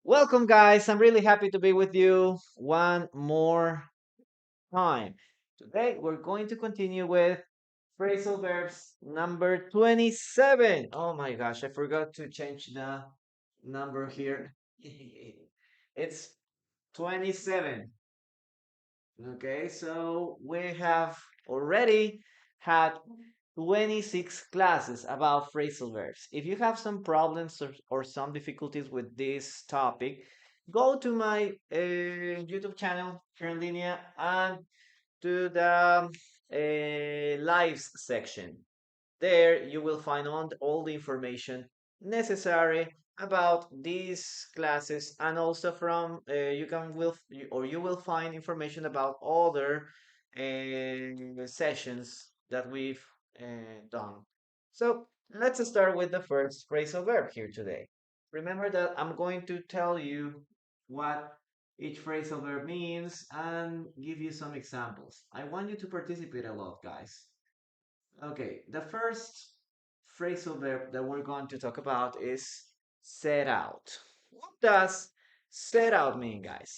Welcome, guys. I'm really happy to be with you one more time. Today, we're going to continue with phrasal verbs number 27. Oh my gosh, I forgot to change the number here. It's 27. Okay, so we have already had 26 classes about phrasal verbs. If you have some problems or some difficulties with this topic, go to my YouTube channel, here in Linea, and to the lives section. There you will find all the information necessary about these classes, and also from you will find information about other sessions that we've done. So let's start with the first phrasal verb here today. Remember that I'm going to tell you what each phrasal verb means and give you some examples. I want you to participate a lot, guys. Okay, the first phrasal verb that we're going to talk about is set out. What does set out mean, guys?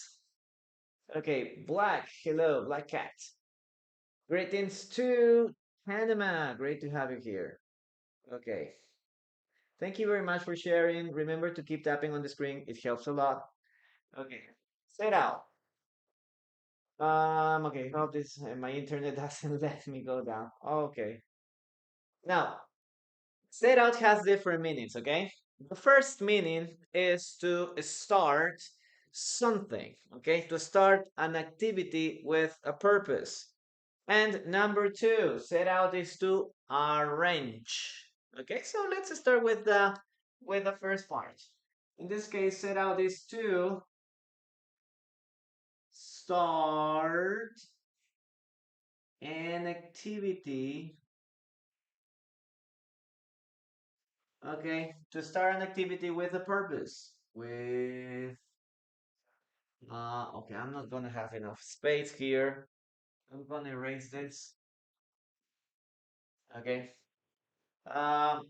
Okay, Black, hello, Black Cat. Greetings to Panama, great to have you here. Okay, thank you very much for sharing. Remember to keep tapping on the screen, it helps a lot. Okay, set out. Okay, hope this my internet doesn't let me go down. Okay, now set out has different meanings, okay? The first meaning is to start something, okay? To start an activity with a purpose. And number two, set out is to arrange. Okay, so let's start with the first part. In this case, set out is to start an activity. Okay, to start an activity with a purpose. Okay, I'm not gonna have enough space here. I'm gonna erase this. Okay. Um,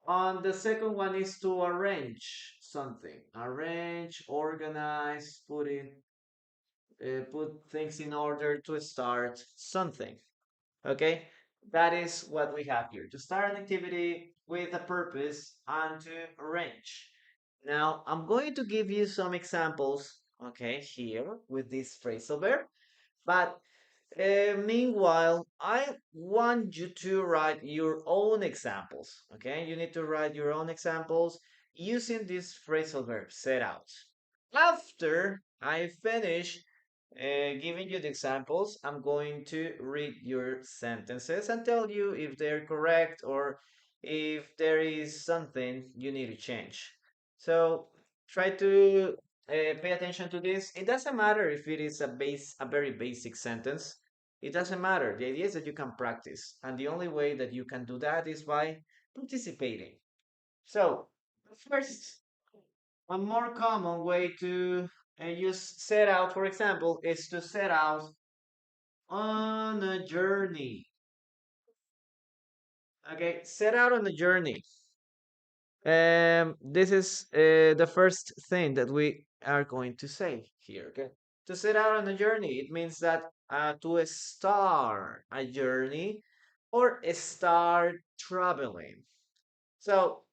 on the second one is to arrange something. Arrange, organize, put things in order to start something. Okay. That is what we have here. To start an activity with a purpose and to arrange. Now, I'm going to give you some examples, okay, here with this phrasal verb. But meanwhile, I want you to write your own examples. Okay, you need to write your own examples using this phrasal verb set out. After I finish giving you the examples, I'm going to read your sentences and tell you if they're correct or if there is something you need to change. So try to pay attention to this. It doesn't matter if it is a very basic sentence. It doesn't matter. The idea is that you can practice, and the only way that you can do that is by participating. So first, a more common way to use set out, for example, is to set out on a journey. Okay, set out on a journey. This is the first thing that we are going to say here. Okay, to set out on a journey, it means that to start a journey or start traveling. So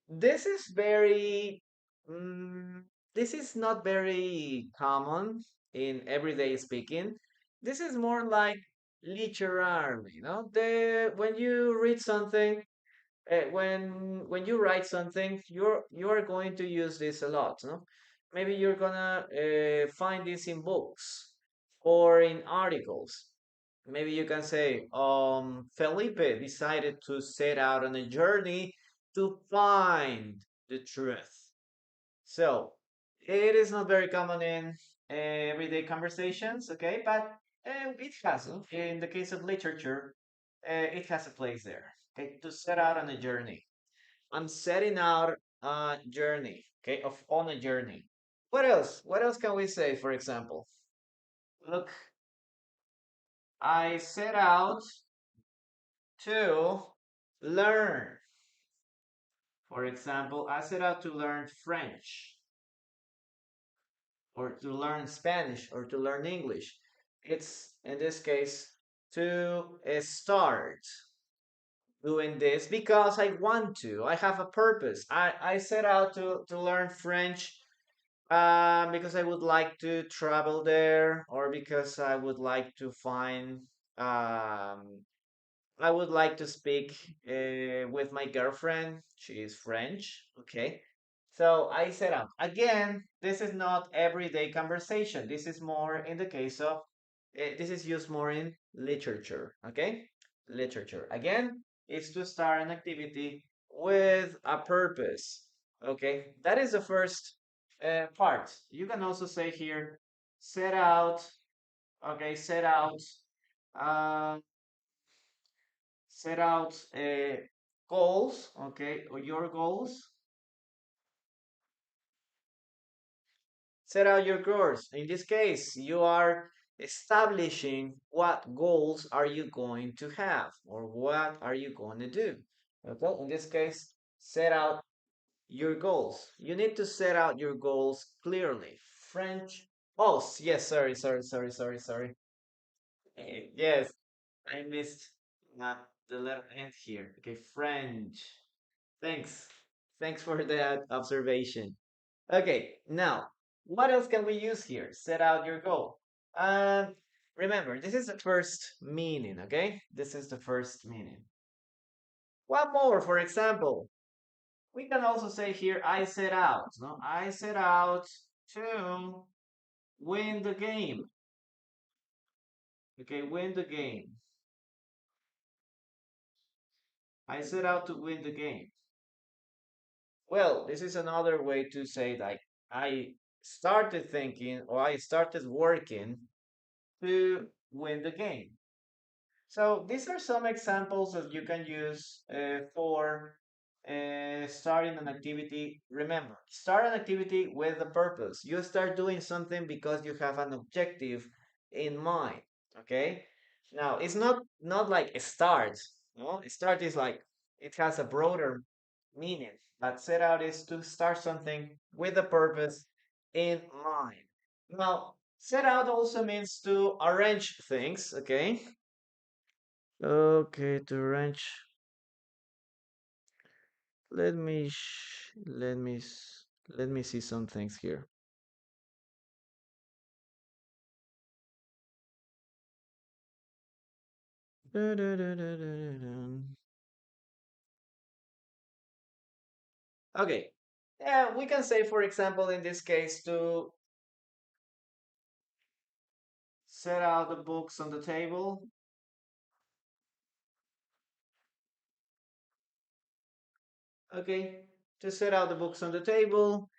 mm, this is not very common in everyday speaking. This is more like literary, you know? When you read something, when you write something, you're going to use this a lot, no? Maybe you're gonna find this in books or in articles. Maybe you can say, Felipe decided to set out on a journey to find the truth. So it is not very common in everyday conversations, okay? But it has, in the case of literature, it has a place there. Okay, to set out on a journey. I'm setting out a journey. Okay, of on a journey. What else? What else can we say? For example, look, I set out to learn. For example, I set out to learn French. or to learn Spanish or to learn English. It's in this case to start doing this because I want to. I have a purpose. I set out to learn French because I would like to travel there or because I would like to find um, I would like to speak with my girlfriend. She is French. Okay. So I set up. Again, this is not everyday conversation. This is more in the case of, this is used more in literature. Okay. Literature. Again, is to start an activity with a purpose. Okay. That is the first part. You can also say here, set out. Okay. Uh, set out goals, okay, or your goals. Set out your goals. In this case, you are establishing what goals are you going to have or what are you going to do. Okay, in this case, set out your goals. You need to set out your goals clearly. French. Oh, yes, sorry. Yes, I missed the letter N here. Okay, French. Thanks. Thanks for that observation. Okay, now, what else can we use here? Set out your goal. Um, Remember, this is the first meaning, okay? This is the first meaning. One more, for example, we can also say here, I set out. No, I set out to win the game. Okay, win the game. I set out to win the game. Well, this is another way to say like I started thinking or I started working to win the game. So these are some examples that you can use for starting an activity. Remember, start an activity with a purpose. You start doing something because you have an objective in mind. Okay. Now it's not like a start. No, start is like it has a broader meaning. But set out is to start something with a purpose in mind. Now, set out also means to arrange things. Okay. Okay, to arrange. Let me see some things here. Okay. Yeah, we can say, for example, in this case, to set out the books on the table. Okay. To set out the books on the table,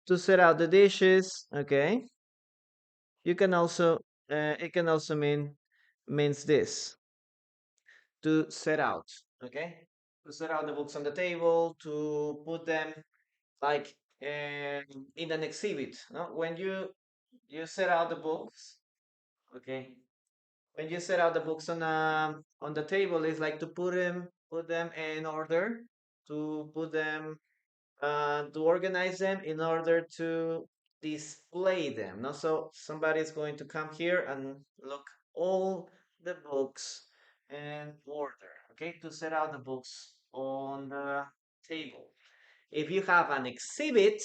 to set out the dishes. Okay. You can also, it can also means this, to set out. Okay. To set out the books on the table, to put them like in an exhibit. No? When you set out the books, okay. When you set out the books on the table, it's like to put them in order, to put them to organize them in order to display them. No, so somebody's going to come here and look all the books in order. Okay, to set out the books on the table. If you have an exhibit,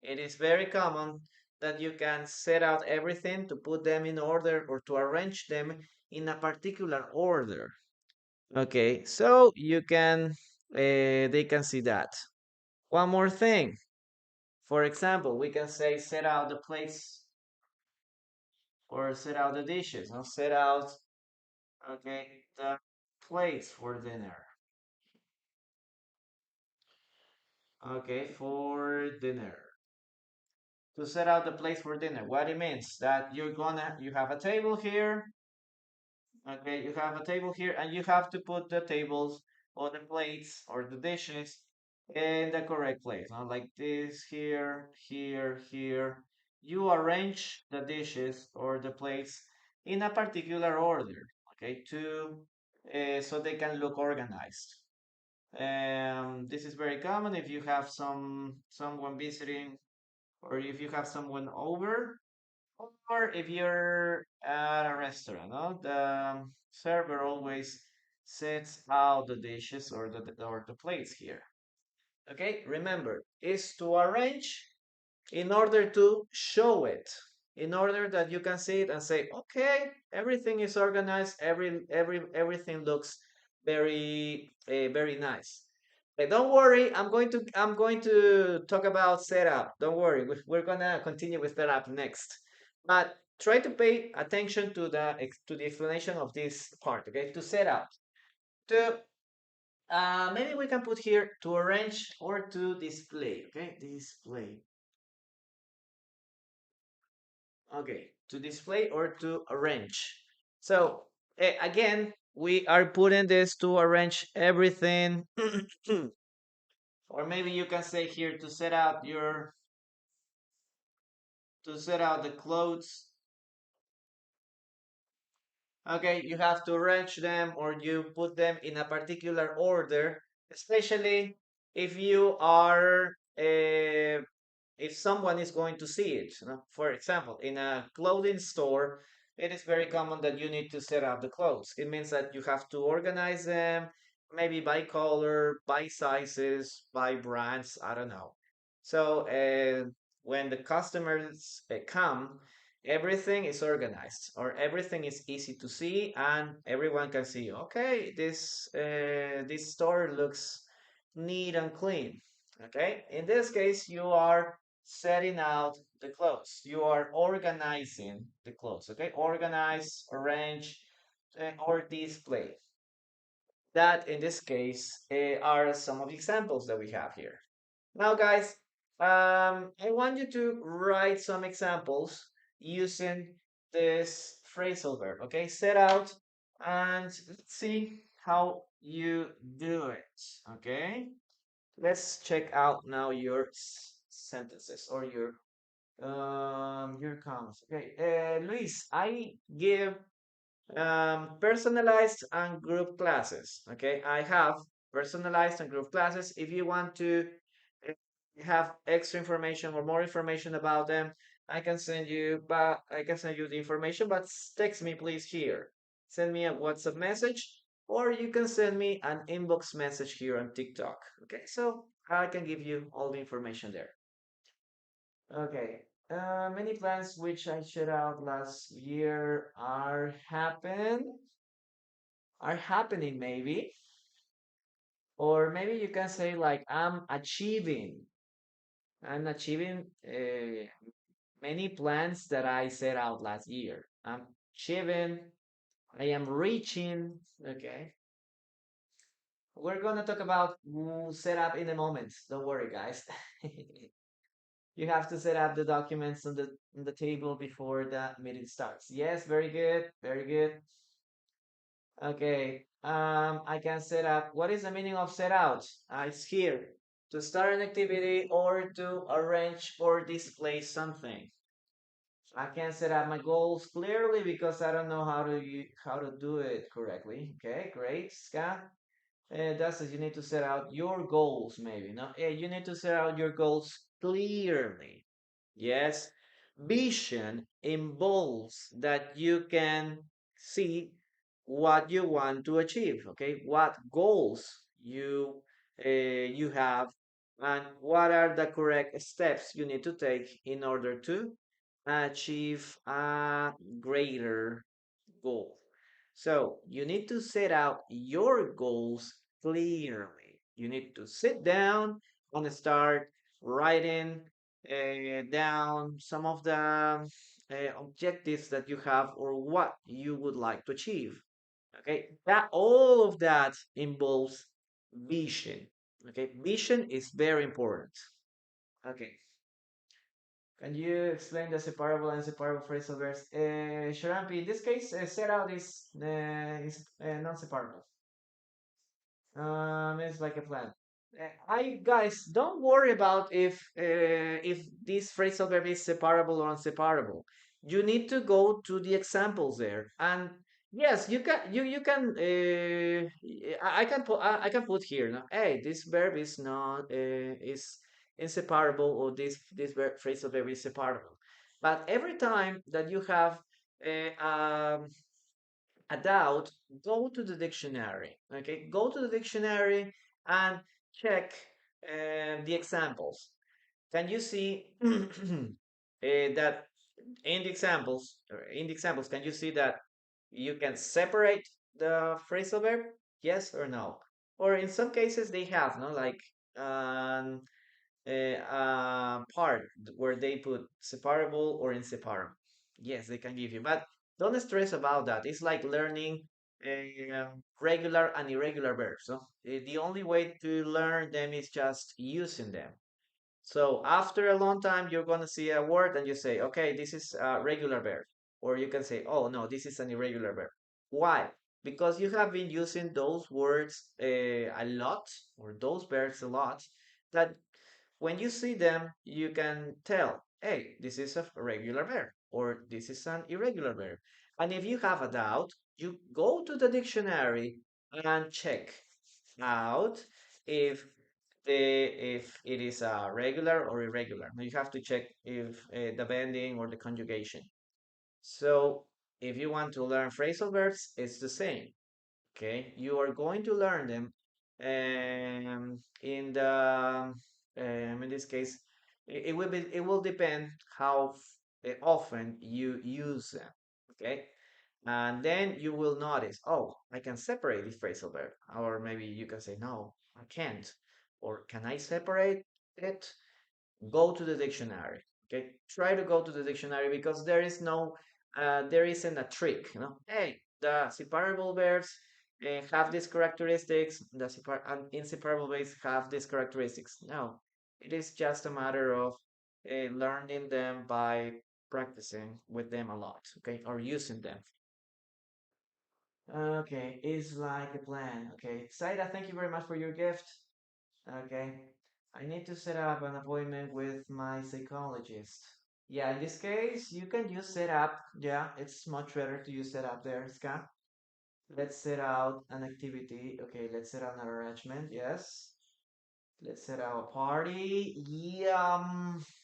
it is very common that you can set out everything to put them in order or to arrange them in a particular order. Okay, so you can, they can see that. One more thing. For example, we can say set out the plates or set out the dishes, or set out, okay, the plates for dinner. Okay, for dinner. To set out the place for dinner. What it means that you have a table here. Okay, you have a table here, and you have to put the tables or the plates or the dishes in the correct place. Not like this here, here, here. You arrange the dishes or the plates in a particular order. Okay, to so they can look organized. This is very common if you have someone visiting or if you have someone over, or if you're at a restaurant, no? The server always sets out the dishes or the plates here. Okay, remember, is to arrange in order to show it, in order that you can see it and say, okay, everything is organized, everything looks very nice. But don't worry, I'm going to talk about setup. Don't worry, we're gonna continue with setup next. But try to pay attention to the explanation of this part. Okay, to set up, to maybe we can put here to arrange or to display. Okay, display. Okay, to display or to arrange. So again, we are putting this to arrange everything, or maybe you can say here to set out the clothes. Okay, you have to arrange them or you put them in a particular order, especially if you are if someone is going to see it. You know? For example, in a clothing store, it is very common that you need to set up the clothes. It means that you have to organize them, maybe by color, by sizes, by brands, I don't know. So when the customers come, everything is organized or everything is easy to see and everyone can see, okay, this store looks neat and clean. Okay, in this case, you are setting out the clothes. You are organizing the clothes. Okay, organize, arrange, or display. That in this case are some of the examples that we have here. Now, guys, I want you to write some examples using this phrasal verb. Okay, set out and let's see how you do it. Okay, let's check out now your sentences or your comments. Okay, Luis, I give personalized and group classes. Okay, I have personalized and group classes. If you want to uh, have extra information or more information about them, I can send you the information, but text me please here. Send me a WhatsApp message, or you can send me an inbox message here on TikTok. Okay, so I can give you all the information there. Okay. Many plans which I shared out last year are happening maybe, or maybe you can say like I'm achieving many plans that I set out last year. I'm achieving, I am reaching. Okay, we're gonna talk about setup in a moment. Don't worry, guys. You have to set up the documents on the table before the meeting starts. Yes, very good, very good. Okay, I can set up. What is the meaning of set out? It's here to start an activity or to arrange or display something. I can set up my goals clearly because I don't know how to do it correctly. Okay, great, Ska. That's it. You need to set out your goals, maybe. No, you need to set out your goals clearly. Yes, vision involves that you can see what you want to achieve. Okay, what goals you have, and what are the correct steps you need to take in order to achieve a greater goal. So you need to set out your goals clearly. You need to sit down and start writing down some of the objectives that you have or what you would like to achieve. Okay, that all of that involves vision. Okay, vision is very important. Okay, can you explain the separable and separable phrasal verbs? Sharampi, in this case, set out is non-separable. It's like a plan. I guys, don't worry about if this phrasal verb is separable or unseparable. You need to go to the examples there, and yes, you can. I can put here. No, hey, this verb is not is inseparable, or this phrasal verb is separable. But every time that you have a, a doubt, go to the dictionary. Okay, go to the dictionary and check the examples. Can you see that in the examples, can you see that you can separate the phrasal verb? Yes or no? Or in some cases they have, no, like um, part where they put separable or inseparable. Yes, they can give you, but don't stress about that. It's like learning regular and irregular verbs. No? The only way to learn them is just using them. So after a long time, you're going to see a word and you say, okay, this is a regular verb. Or you can say, oh, no, this is an irregular verb. Why? Because you have been using those words a lot, or those verbs a lot, that when you see them, you can tell, hey, this is a regular verb, or this is an irregular verb. And if you have a doubt, you go to the dictionary and check out if if it is a regular or irregular. Now you have to check if the bending or the conjugation. So if you want to learn phrasal verbs, it's the same. Okay, you are going to learn them in the in this case, it will depend how often you use them. Okay, and then you will notice, oh, I can separate this phrasal verb. Or maybe you can say, no, I can't. Or can I separate it? Go to the dictionary. Okay, try to go to the dictionary because there isn't a trick. You know, hey, the separable verbs have these characteristics. The inseparable verbs have these characteristics. No, it is just a matter of learning them by practicing with them a lot. Okay, or using them. Okay, it's like a plan. Okay, Saida, thank you very much for your gift. Okay, I need to set up an appointment with my psychologist. Yeah, in this case, you can use set up. Yeah, it's much better to use set up there, Ska. Let's set out an activity. Okay, let's set out an arrangement. Yes. Let's set out a party. Yeah,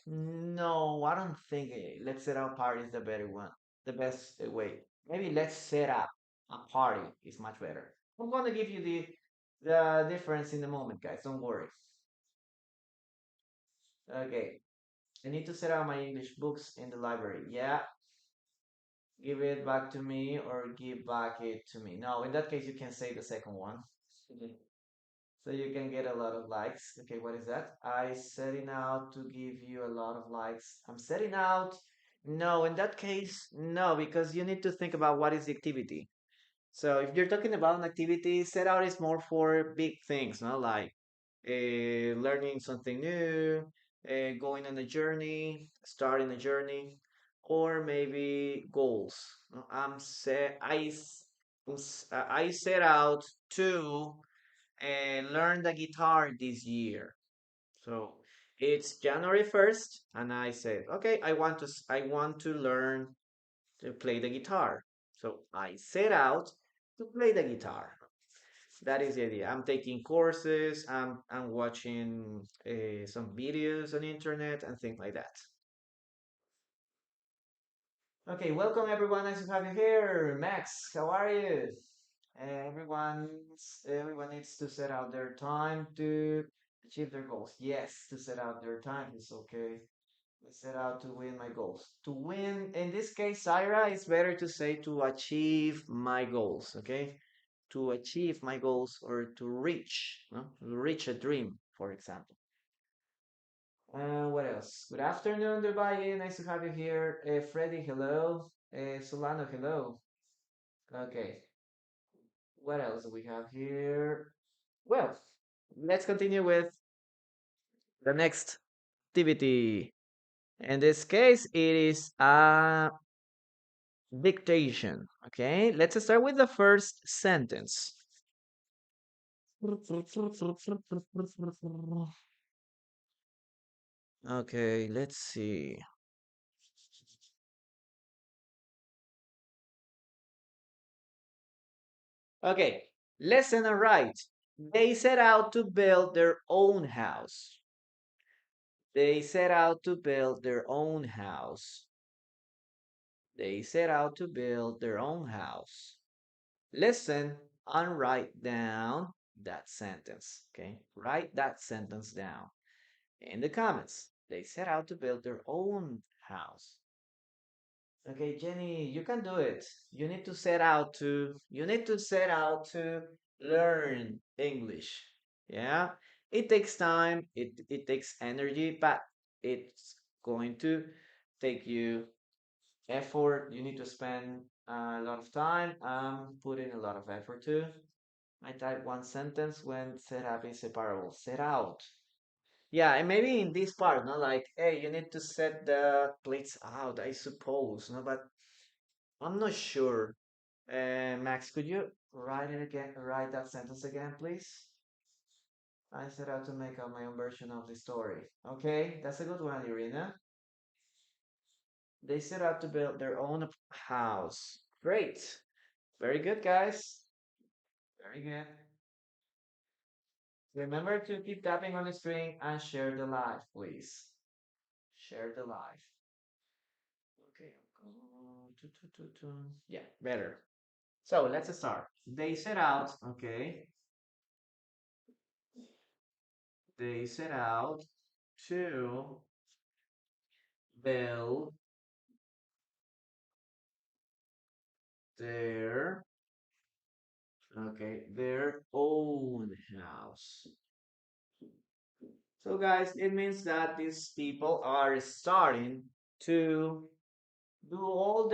no, I don't think let's set out party is the better one. The best way. Maybe let's set up a party is much better. I'm gonna give you the difference in a moment, guys. Don't worry. Okay, I need to set out my English books in the library. Yeah, give it back to me or give back it to me. No, in that case, you can say the second one. Mhm. So you can get a lot of likes. Okay, what is that? I setting out to give you a lot of likes. I'm setting out. No, in that case, no, because you need to think about what is the activity. So if you're talking about an activity, set out is more for big things, no? Like learning something new, going on a journey, starting a journey, or maybe goals. No, I set out to learn the guitar this year. So it's January 1st, and I said, okay, I want to learn to play the guitar. So I set out to play the guitar. That is the idea. I'm taking courses. I'm watching some videos on internet and things like that. Okay, welcome everyone. Nice to have you here. Max, how are you? Everyone needs to set out their time to achieve their goals. Yes, to set out their time is okay. I set out to win my goals. To win, in this case, Syra, it's better to say to achieve my goals, okay? To achieve my goals or to reach, no? To reach a dream, for example. What else? Good afternoon, Dubai. Nice to have you here. Freddy, hello. Solano, hello. Okay. What else do we have here? Well, let's continue with the next activity. In this case, it is a dictation. Okay, let's start with the first sentence. Okay, let's see. Okay, lesson and write. They set out to build their own house. They set out to build their own house. They set out to build their own house. Listen and write down that sentence. Okay, write that sentence down in the comments. They set out to build their own house. Okay, Jenny, you can do it. You need to set out to learn English. Yeah. It takes time, it takes energy, but it's going to take you effort. You need to spend a lot of time, put in a lot of effort too. I type one sentence when set up is separable. Set out. Yeah, and maybe in this part, no, like, hey, you need to set the plates out, I suppose, no, but I'm not sure. Max, could you write it again? Write that sentence again, please. I set out to make up my own version of the story. Okay, that's a good one, Irina. They set out to build their own house. Great. Very good, guys. Very good. Remember to keep tapping on the screen and share the live, please. Share the live. Okay. Yeah, better. So let's start. They set out, okay. They set out to build their, okay, their own house. So guys, it means that these people are starting to do all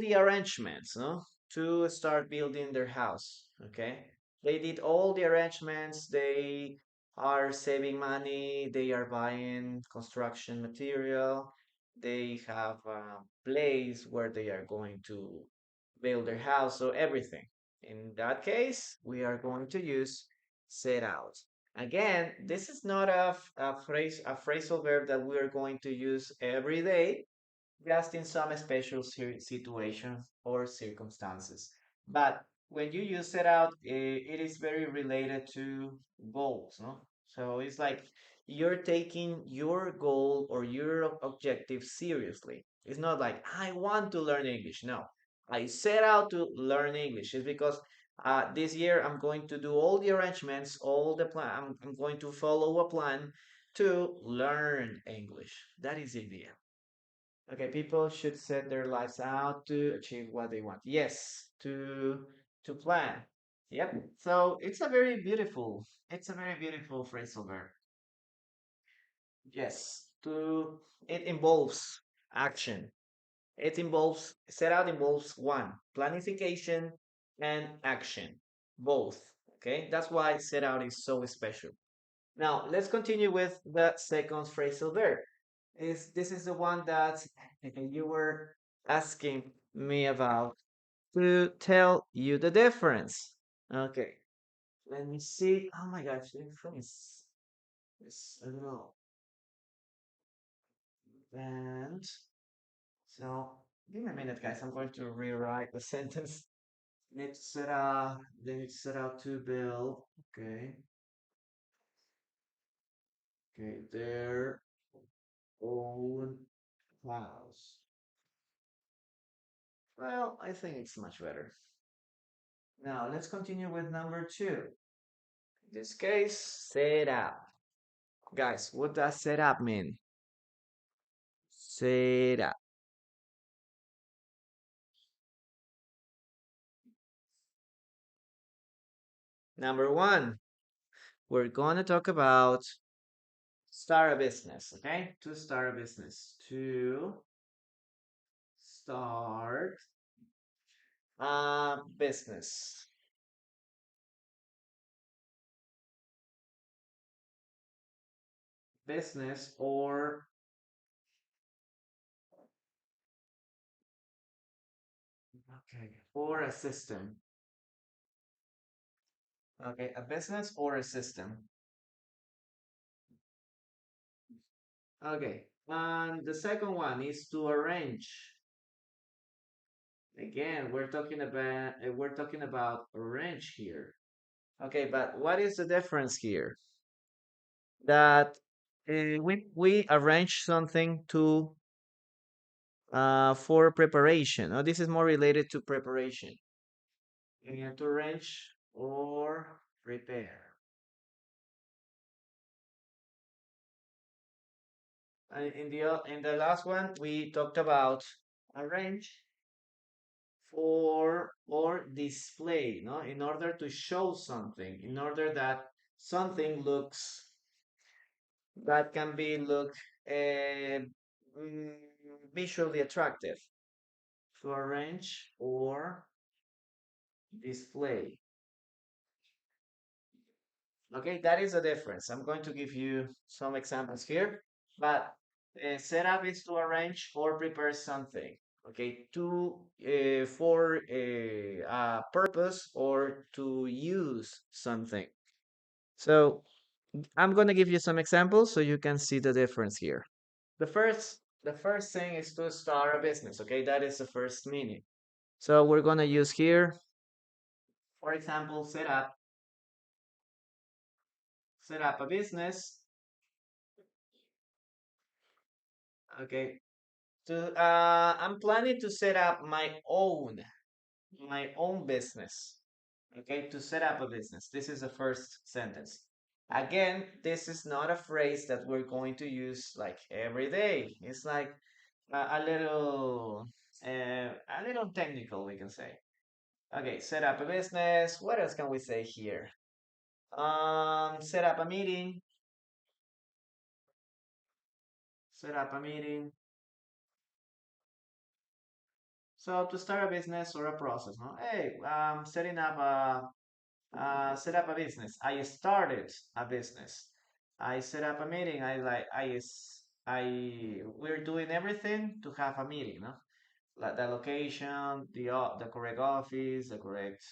the arrangements, no? To start building their house. Okay, they did all the arrangements. They are saving money. They are buying construction material. They have a place where they are going to build their house. So everything. In that case, we are going to use set out. Again, this is not a phrasal verb that we are going to use every day, just in some special situations or circumstances. But when you use it out, it is very related to goals, no? So it's like you're taking your goal or your objective seriously. It's not like I want to learn English. No, I set out to learn English. It's because this year I'm going to do all the arrangements, all the plan. I'm going to follow a plan to learn English. That is the idea. Okay, people should set their lives out to achieve what they want. Yes, to plan. Yep. So it's a very beautiful phrasal verb. Yes, to it involves action. It involves set out involves one, planification and action. Both. Okay? That's why set out is so special. Now, let's continue with the second phrasal verb. This is the one that you were asking me about to tell you the difference. Okay, let me see. Oh my gosh, the difference is a little bent. So give me a minute, guys. I'm going to rewrite the sentence. Need to set up. They need to set out to build. Okay, okay, their own house. Well, I think it's much better. Now let's continue with number two. In this case, set up. Guys, what does set up mean? Set up. Number one, we're going to talk about start a business, okay? To start a business. To start a business. Business or a system. Okay, a business or a system. Okay, and the second one is to arrange. Again, we're talking about arrange here. Okay, but what is the difference here? That we arrange something to for preparation. Now, this is more related to preparation. To arrange or prepare. In the last one, we talked about arrange for or display, no, in order to show something, in order that something looks that can be look uh, mm, visually attractive. To arrange or display. Okay, that is the difference. I'm going to give you some examples here, but setup is to arrange or prepare something. Okay, to for a purpose or to use something. So I'm going to give you some examples so you can see the difference here. The first thing is to start a business. Okay, that is the first meaning. So we're going to use here, for example, set up a business. Okay, I'm planning to set up my own business. Okay, to set up a business. This is the first sentence. Again, this is not a phrase that we're going to use like every day. It's like a little technical, we can say. Okay, set up a business. What else can we say here? Set up a meeting. Set up a meeting. So to start a business or a process, no? Hey, set up a business. I started a business. I set up a meeting. We're doing everything to have a meeting, no? Like the location, the correct office, the correct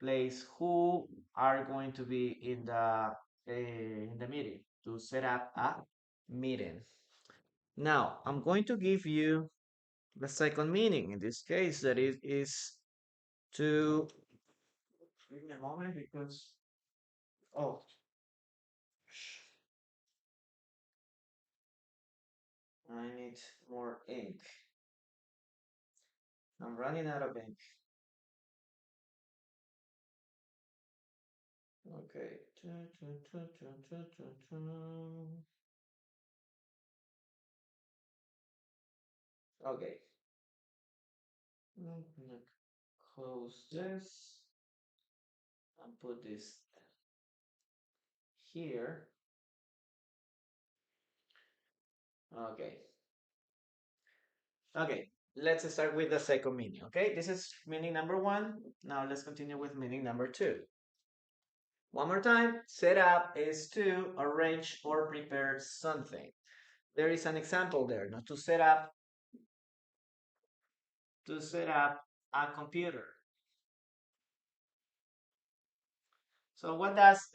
place. Who are going to be in the meeting to set up a meeting? Now, I'm going to give you the second meaning. In this case, that it is to. Give me a moment because. Oh, I need more ink. I'm running out of ink. Okay. Okay. I'm gonna close this and put this here. Okay. Okay. Let's start with the second meaning. Okay. This is meaning number one. Now let's continue with meaning number two. One more time. Set up is to arrange or prepare something. There is an example there. Now to set up a computer. So what does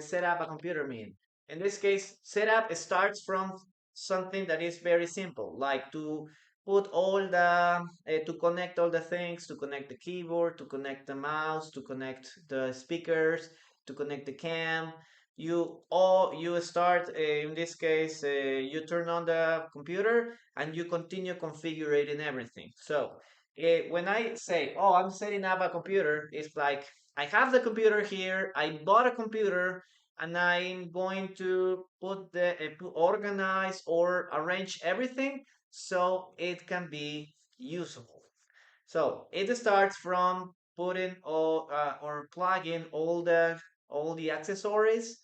set up a computer mean? In this case, setup starts from something that is very simple, like to put to connect all the things, to connect the keyboard, to connect the mouse, to connect the speakers, to connect the cam. You start in this case, you turn on the computer and you continue configuring everything. So when I say, "Oh, I'm setting up a computer," it's like I have the computer here. I bought a computer, and I'm going to to organize or arrange everything so it can be usable. So it starts from putting or plugging all the accessories,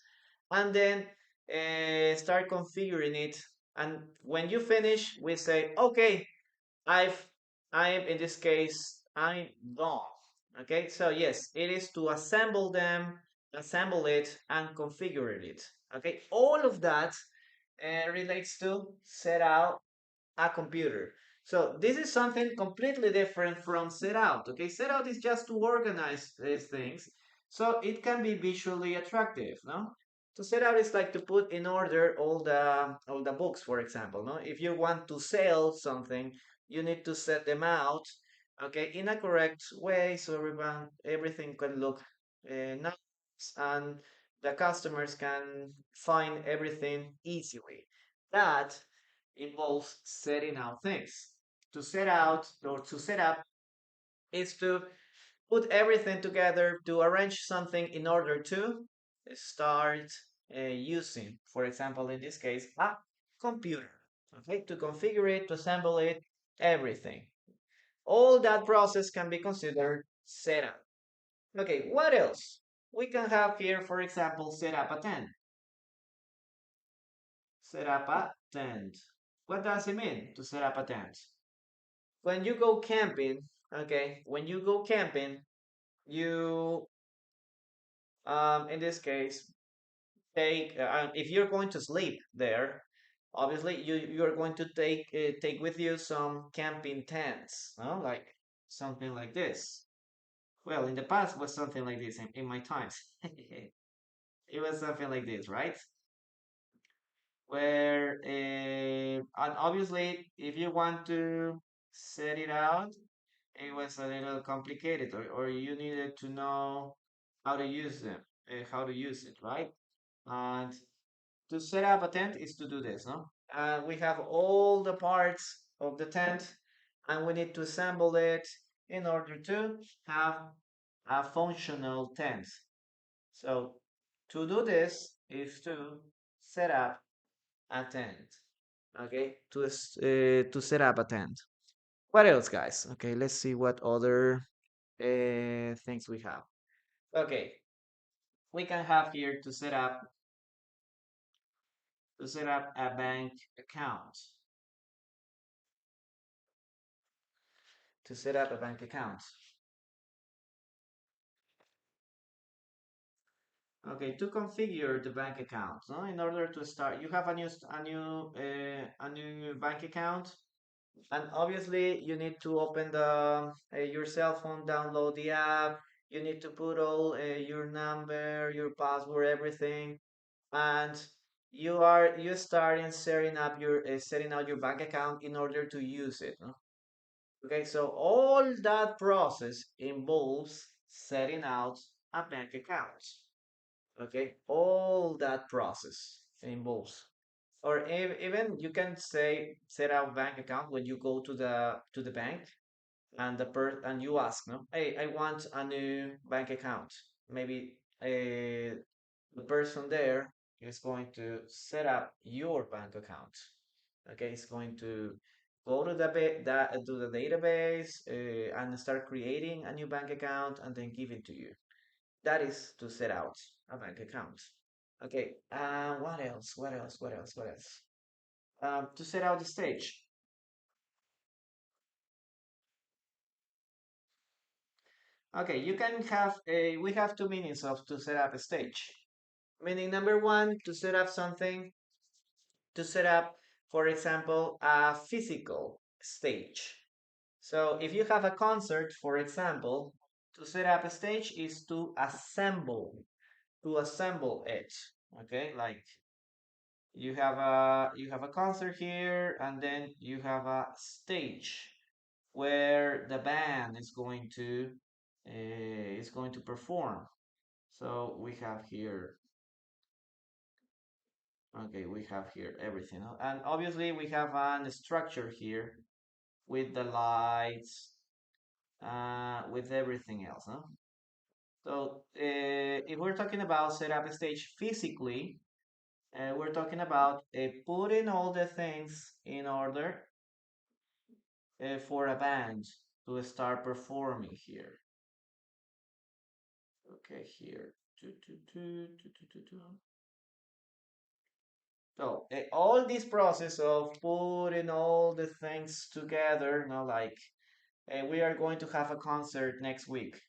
and then start configuring it. And when you finish, we say, okay, I've I'm in this case I'm done. Okay, so yes, it is to assemble it, and configure it. Okay, all of that relates to set out a computer. So this is something completely different from set out. Okay, set out is just to organize these things so it can be visually attractive. No, to set out is like to put in order all the books, for example. No, if you want to sell something, you need to set them out, okay, in a correct way so everything can look nice and the customers can find everything easily. That involves setting out things. To set out or to set up is to put everything together, to arrange something in order to start using, for example, in this case, a computer. Okay, to configure it, to assemble it, everything. All that process can be considered setup. Okay, what else? We can have here, for example, set up a tent. Set up a tent. What does it mean to set up a tent? When you go camping, okay, when you go camping, you, in this case, take, if you're going to sleep there, obviously you're going to take with you some camping tents, no? Like something like this. Well, in the past was something like this in my times. It was something like this, right? Where, and obviously, if you want to set it out, it was a little complicated, or you needed to know how to use them, how to use it, right? And to set up a tent is to do this, no? We have all the parts of the tent, and we need to assemble it in order to have a functional tent. So to do this is to set up a tent. Okay, to set up a tent. What else, guys? Okay, let's see what other things we have. Okay, we can have here to set up a bank account. To set up a bank account. Okay, to configure the bank account, no? In order to start, you have a new bank account, and obviously you need to open your cell phone, download the app. You need to put all your number, your password, everything, and you starting setting out your bank account in order to use it. No? Okay, so all that process involves setting out a bank account. Okay, all that process involves, or even you can say set up bank account when you go to the bank, and and you ask, no, hey, I want a new bank account. Maybe the person there is going to set up your bank account. Okay, it's going to go to to the database and start creating a new bank account and then give it to you. That is to set out a bank account. Okay, what else? What else? What else? What else? To set out the stage. Okay, you can have we have two meanings of to set up a stage. Meaning number one, to set up something, to set up, for example, a physical stage. So if you have a concert, for example, to set up a stage is to assemble it. Okay, like you have a concert here, and then you have a stage where the band is going to perform. So we have here, okay, we have here everything, huh? And obviously we have a structure here with the lights, with everything else, huh? So if we're talking about set up a stage physically, we're talking about putting all the things in order for a band to start performing here. Okay, here. So all this process of putting all the things together, you know, like we are going to have a concert next week.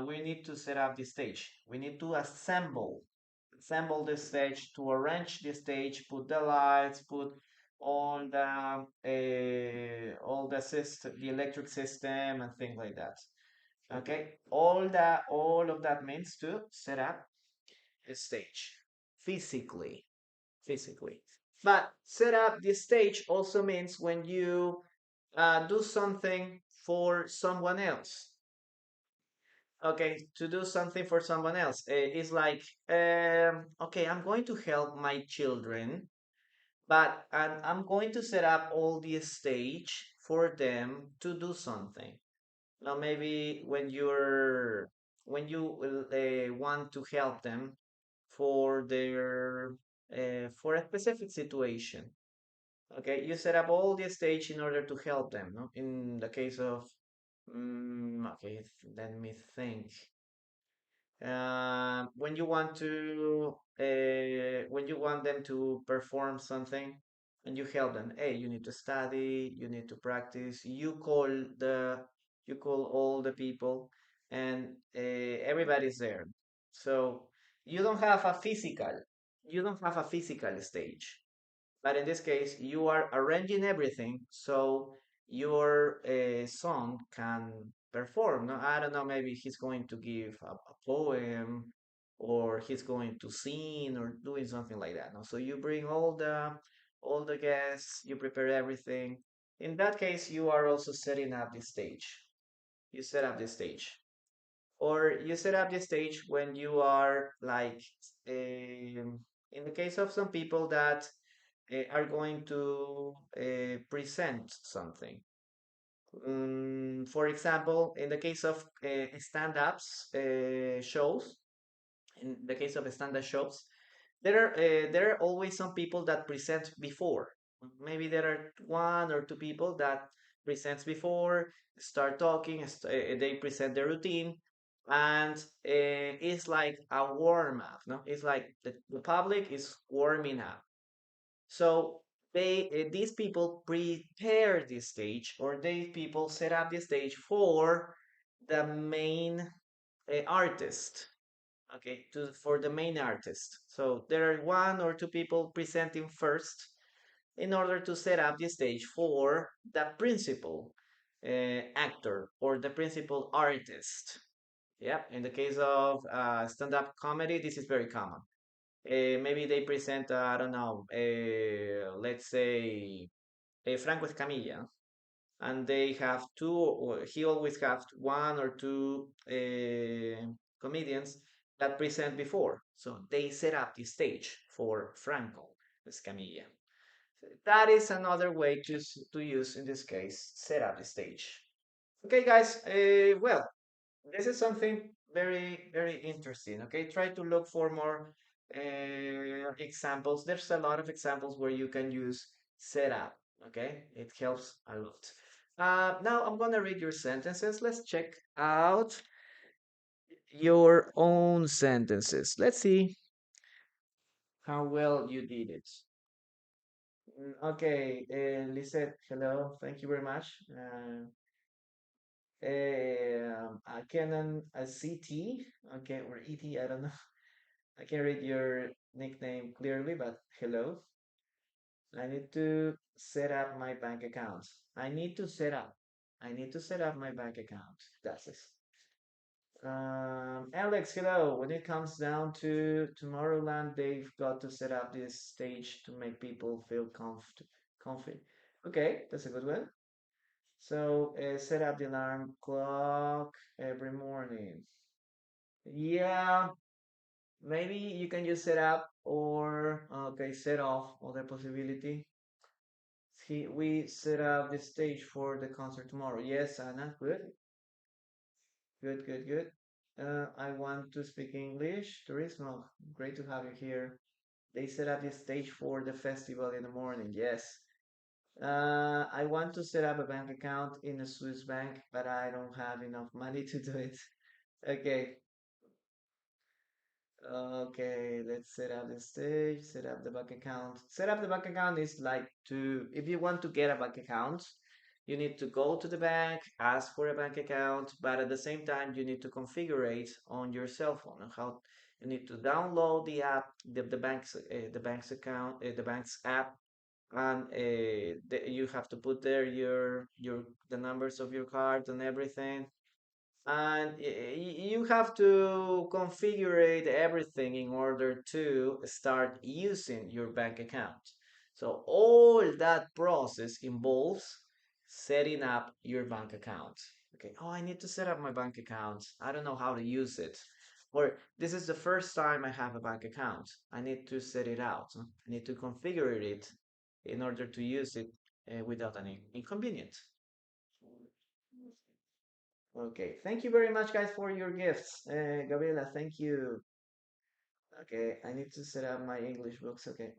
We need to set up the stage. We need to assemble the stage, to arrange the stage, put the lights, put all the system, the electric system, and things like that. Okay, all of that means to set up a stage physically, physically. But set up the stage also means when you do something for someone else. Okay, to do something for someone else. It's like, okay, I'm going to help my children But and I'm going to set up all the stage for them to do something. Now maybe when you will, want to help them for their for a specific situation. Okay, you set up all the stage in order to help them. No? In the case of okay, let me think. When you want to when you want them to perform something and you help them, hey, you need to study, you need to practice, you call all the people, and everybody's there. So you don't have a physical you don't have a physical stage, but in this case, you are arranging everything so your song can perform. No, I don't know, maybe he's going to give a poem or he's going to sing or doing something like that. No? So you bring all the guests, you prepare everything. In that case, you are also setting up the stage. You set up the stage. Or you set up the stage when you are like, in the case of some people that are going to present something. For example, in the case of stand-ups shows, in the case of stand-up shows, there are always some people that present before. Maybe there are one or two people that presents before, start talking, they present their routine, and it's like a warm up. No, it's like the public is warming up. So these people prepare the stage, or these people set up the stage for the main artist. Okay, for the main artist. So there are one or two people presenting first in order to set up the stage for the principal actor or the principal artist. Yeah, in the case of stand-up comedy, this is very common. Maybe they present, I don't know, let's say Franco Escamilla, and they have two, or he always have one or two comedians that present before. So they set up the stage for Franco Escamilla. That is another way to use, in this case, set up the stage. Okay, guys, well, this is something very, very interesting. Okay, try to look for more examples. There's a lot of examples where you can use setup. Okay, it helps a lot. Now I'm gonna read your sentences. Let's check out your own sentences. Let's see how well you did it. Okay, Lisette, hello. Thank you very much. A Canon, a CT, okay, or ET, I don't know. I can read your nickname clearly, but hello. I need to set up my bank account. I need to set up. I need to set up my bank account. That's it. Alex, hello. When it comes down to Tomorrowland, they've got to set up this stage to make people feel comfy. Okay, that's a good one. So set up the alarm clock every morning. Yeah, maybe you can just set up or okay, set off other possibility. See, we set up the stage for the concert tomorrow. Yes, Anna, good, good, good, good. I want to speak English. Turismo, great to have you here. They set up the stage for the festival in the morning. Yes. I want to set up a bank account in a Swiss bank, but I don't have enough money to do it. Okay, okay, let's set up the stage, set up the bank account. Set up the bank account is like if you want to get a bank account, you need to go to the bank, ask for a bank account, but at the same time, you need to configure it on your cell phone. And how you need to download the app, the bank's account, the bank's app, and you have to put there the numbers of your card and everything, and you have to configure everything in order to start using your bank account. So all that process involves setting up your bank account. Okay, oh, I need to set up my bank account. I don't know how to use it. Or this is the first time I have a bank account. I need to set it out. I need to configure it. in order to use it without any inconvenience. Okay, thank you very much, guys, for your gifts. Gabriela, thank you. Okay, I need to set up my English books. Okay,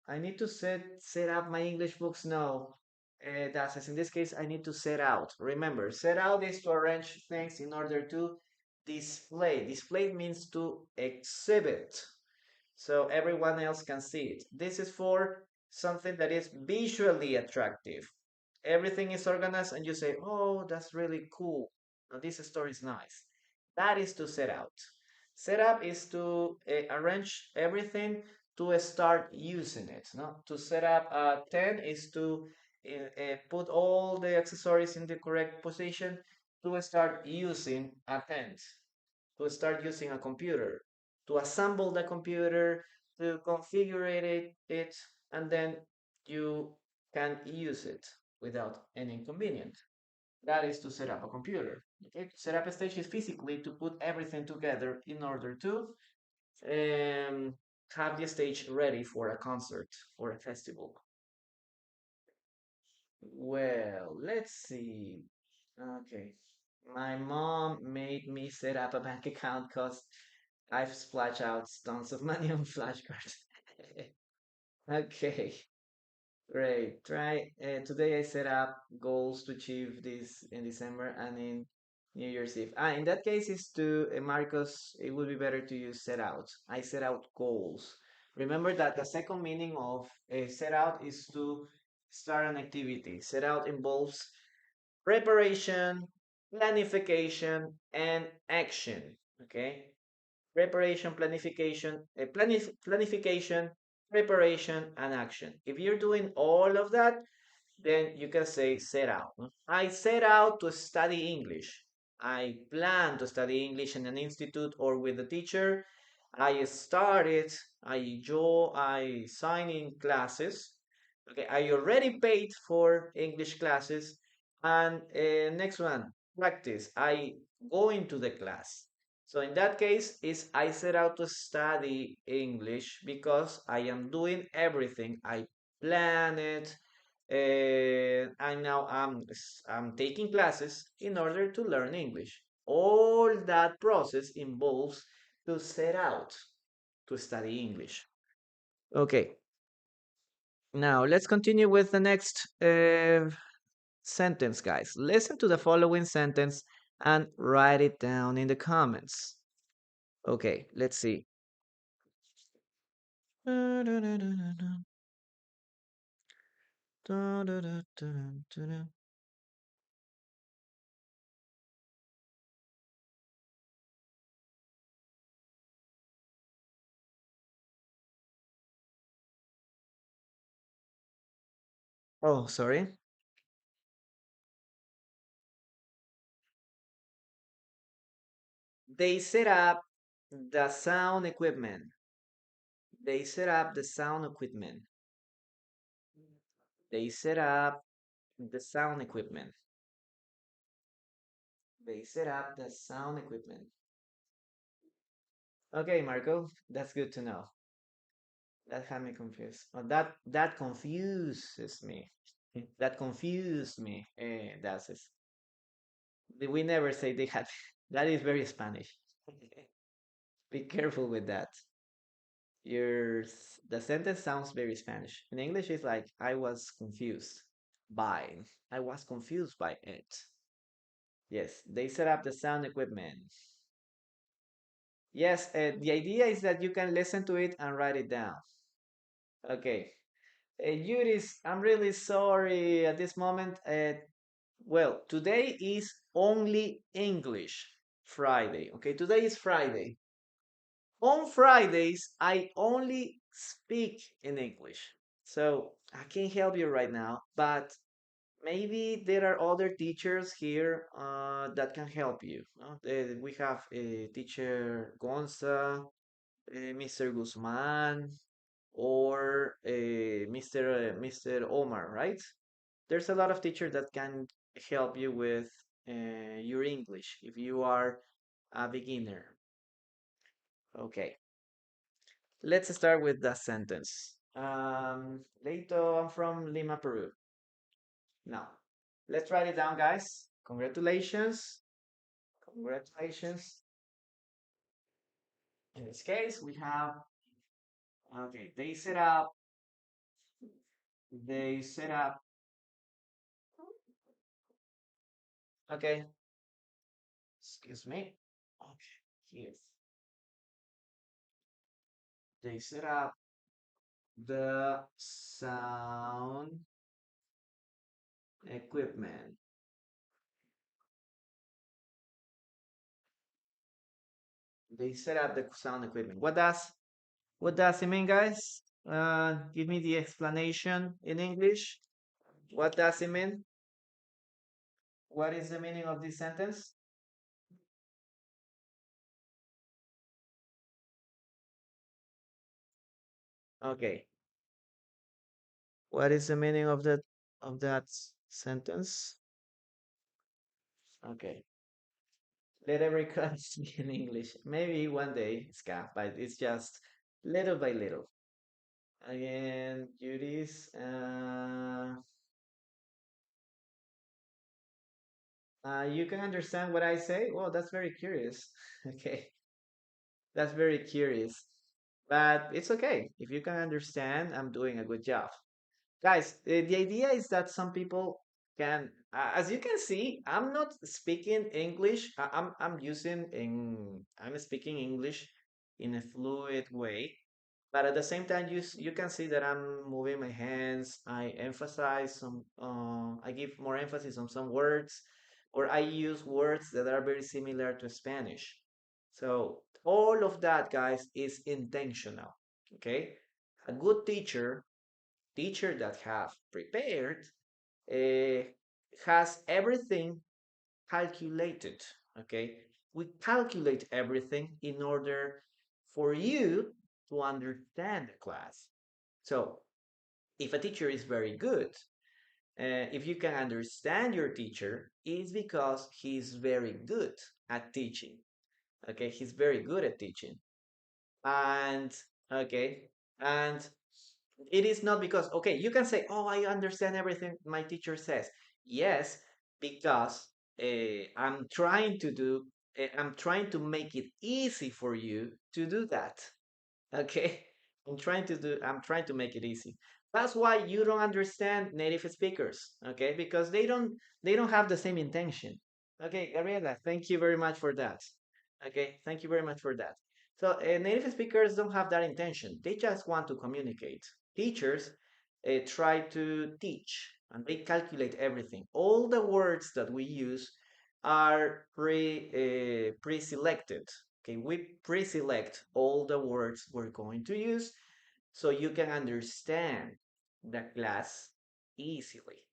I need to set up my English books. No, that's in this case I need to set out. Remember, set out is to arrange things in order to display. Display means to exhibit, so everyone else can see it. This is for something that is visually attractive. Everything is organized, and you say, "Oh, that's really cool. Now, this story is nice." That is to set out. Set up is to arrange everything to start using it. No, to set up a 10 is to put all the accessories in the correct position to start using a tent, to start using a computer, to assemble the computer, to configure it, and then you can use it without any inconvenience. That is to set up a computer. Okay, to set up a stage is physically to put everything together in order to um, have the stage ready for a concert or a festival. Well, let's see. Okay. My mom made me set up a bank account because I've splashed out tons of money on flashcards. Okay, great. Try today I set up goals to achieve this in December and in New Year's Eve. In that case, is to Marcos. It would be better to use set out. I set out goals. Remember that the second meaning of set out is to start an activity. Set out involves preparation, planification, and action. Okay, preparation, planification, preparation, and action. If you're doing all of that, then you can say set out. I set out to study English. I plan to study English in an institute or with a teacher. I started, I sign in classes. Okay, I already paid for English classes. And next one, practice. I go into the class. So in that case, is I set out to study English because I am doing everything. I plan it, and now I'm taking classes in order to learn English. All that process involves to set out to study English. Okay, now let's continue with the next sentence, guys. Listen to the following sentence and write it down in the comments. Okay, let's see. Oh, sorry. They set up the sound equipment. They set up the sound equipment. They set up the sound equipment. They set up the sound equipment. Okay, Marco, that's good to know. That had me confused. That confuses me. That confused me. That's it. We never say they had. That is very Spanish. Be careful with that. The sentence sounds very Spanish. In English, it's like I was confused by. I was confused by it. Yes, they set up the sound equipment. Yes, the idea is that you can listen to it and write it down. Okay. Yudis, I'm really sorry at this moment. Well, today is only English Friday. Okay, today is Friday. On Fridays, I only speak in English. So I can't help you right now, but maybe there are other teachers here that can help you. No? We have teacher Gonza, Mr. Guzman, or Mr. Omar, right? There's a lot of teachers that can help you with your English if you are a beginner. Okay, let's start with the sentence. Leito, I'm from Lima, Peru. Now, let's write it down, guys. Congratulations. Congratulations. In this case, we have, okay, they set up, okay, excuse me. Okay, here. They set up the sound equipment. They set up the sound equipment. What does it mean, guys? Give me the explanation in English. What does it mean? What is the meaning of this sentence? Okay. What is the meaning of that sentence? Okay. Let every class be in English. Maybe one day it's got, but it's just little by little. Again, duties. You can understand what I say? Well, that's very curious. Okay, that's very curious. But it's okay. If you can understand, I'm doing a good job. Guys, the idea is that some people can, as you can see, I'm not speaking English. I'm speaking English in a fluid way. But at the same time, you can see that I'm moving my hands. I give more emphasis on some words, or I use words that are very similar to Spanish. So all of that, guys, is intentional. Okay, a good teacher that have prepared, uh, has everything calculated. Okay, we calculate everything in order for you to understand the class. So if a teacher is very good, if you can understand your teacher, it's because he's very good at teaching. Okay, he's very good at teaching. And okay, and it is not because, okay, you can say, oh, I understand everything my teacher says. Yes, because I'm trying to make it easy for you to do that. Okay, I'm trying to make it easy. That's why you don't understand native speakers. Okay, because they don't have the same intention. Okay, Gabriela, thank you very much for that. Okay, thank you very much for that. So native speakers don't have that intention. They just want to communicate. Teachers try to teach and they calculate everything. All the words that we use are pre-selected. Okay, we pre-select all the words we're going to use so you can understand the class easily.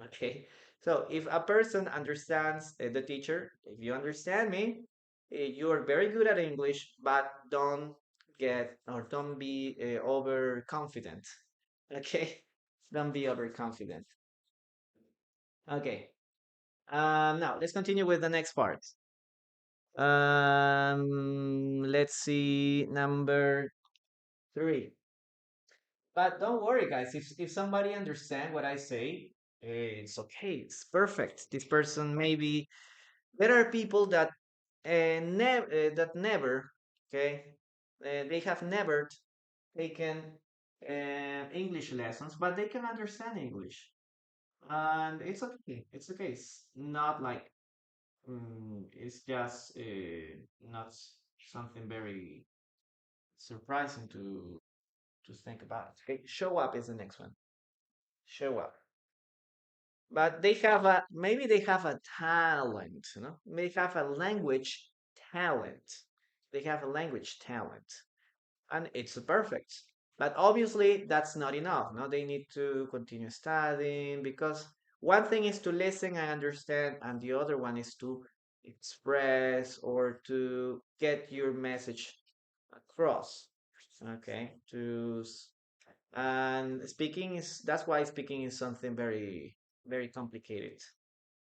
Okay, so if a person understands the teacher, if you understand me, you are very good at English, but don't be overconfident. Okay, don't be overconfident. Okay, now let's continue with the next part. Let's see, number 3. But don't worry, guys. If somebody understand what I say, it's okay. It's perfect. This person maybe there are people that never, okay, they have never taken English lessons, but they can understand English, and it's okay. It's okay. It's not like it's just not something very surprising to think about. Okay, show up is the next one. Show up. But maybe they have a talent, they have a language talent. They have a language talent, and it's perfect. But obviously, that's not enough. No, they need to continue studying because one thing is to listen and understand, and the other one is to express or to get your message across. Okay, and speaking is that's why speaking is something very very complicated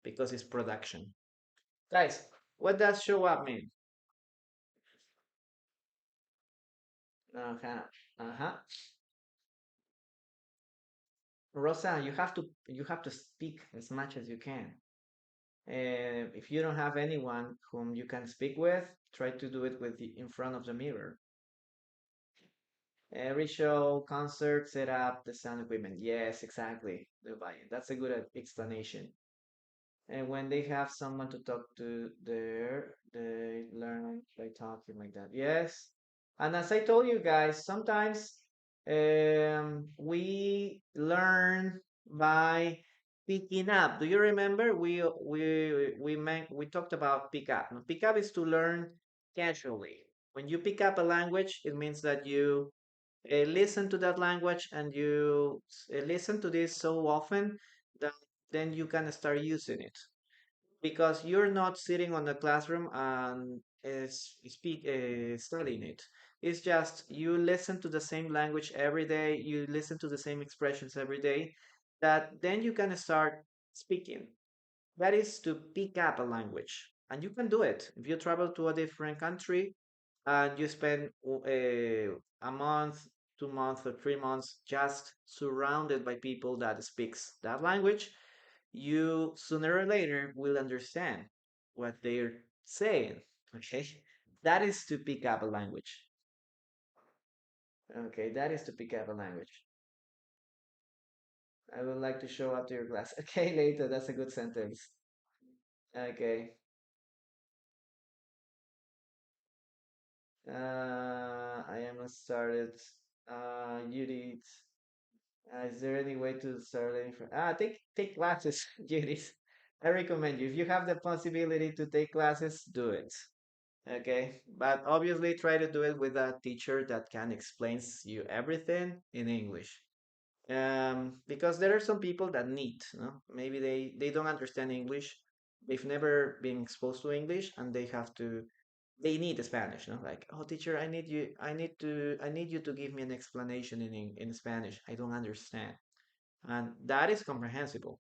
because it's production. Guys, what does show up mean? Uh-huh. Uh-huh. Rosa, you have to speak as much as you can. If you don't have anyone whom you can speak with, try to do it in front of the mirror. Every show, concert, setup, the sound equipment. Yes, exactly, Dubai. That's a good explanation. And when they have someone to talk to there, they learn by talking like that. Yes. And as I told you guys, sometimes we learn by picking up. Do you remember we talked about pick up. Now, pick up is to learn casually. When you pick up a language, it means that you listen to that language and you listen to this so often that then you can start using it because you're not sitting on the classroom and studying it. It's just you listen to the same language every day, you listen to the same expressions every day, that then you can start speaking. That is to pick up a language. And you can do it. If you travel to a different country and you spend a month, 2 months, or 3 months just surrounded by people that speaks that language, you sooner or later will understand what they're saying. Okay, that is to pick up a language. Okay, that is to pick up a language. I would like to show up to your class. Okay, later. That's a good sentence. Okay. I am started. Judith, is there any way to start learning from? Take classes, Judith. I recommend you. If you have the possibility to take classes, do it. Okay, but obviously try to do it with a teacher that can explains you everything in English. Because there are some people that need, no? Maybe they don't understand English. They've never been exposed to English, and they need Spanish, no? Like, oh, teacher, I need you to give me an explanation in Spanish. I don't understand, and that is comprehensible.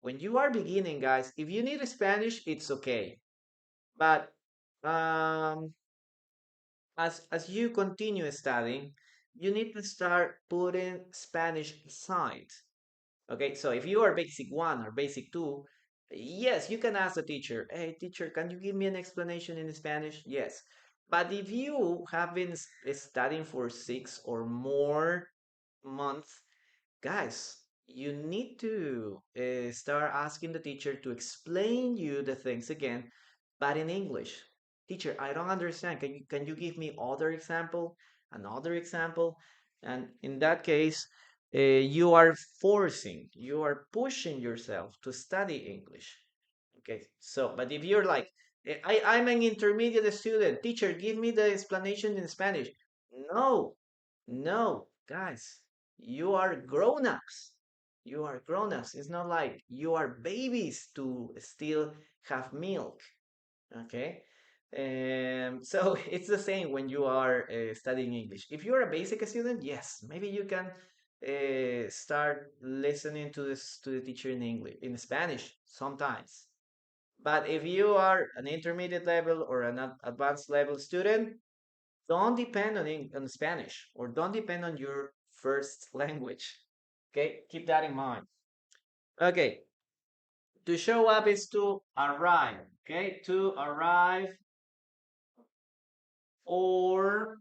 When you are beginning, guys, if you need Spanish, it's okay, but um as you continue studying, you need to start putting Spanish aside. Okay, so if you are basic one or basic two, yes, you can ask the teacher, hey, teacher, can you give me an explanation in Spanish? Yes. But if you have been studying for 6 or more months, guys, you need to start asking the teacher to explain you the things again, but in English. Teacher, I don't understand. Can you give me another example? And in that case, you are pushing yourself to study English. Okay, so but if you're like, I'm an intermediate student, teacher, give me the explanation in Spanish. No, no, guys, you are grown-ups. You are grown-ups. It's not like you are babies to still have milk. Okay. So it's the same when you are studying English. If you're a basic student, yes, maybe you can start listening to the teacher in English, in Spanish sometimes. But if you are an intermediate level or an advanced level student, don't depend on Spanish or don't depend on your first language. Okay, keep that in mind. Okay, to show up is to arrive. Okay, to arrive or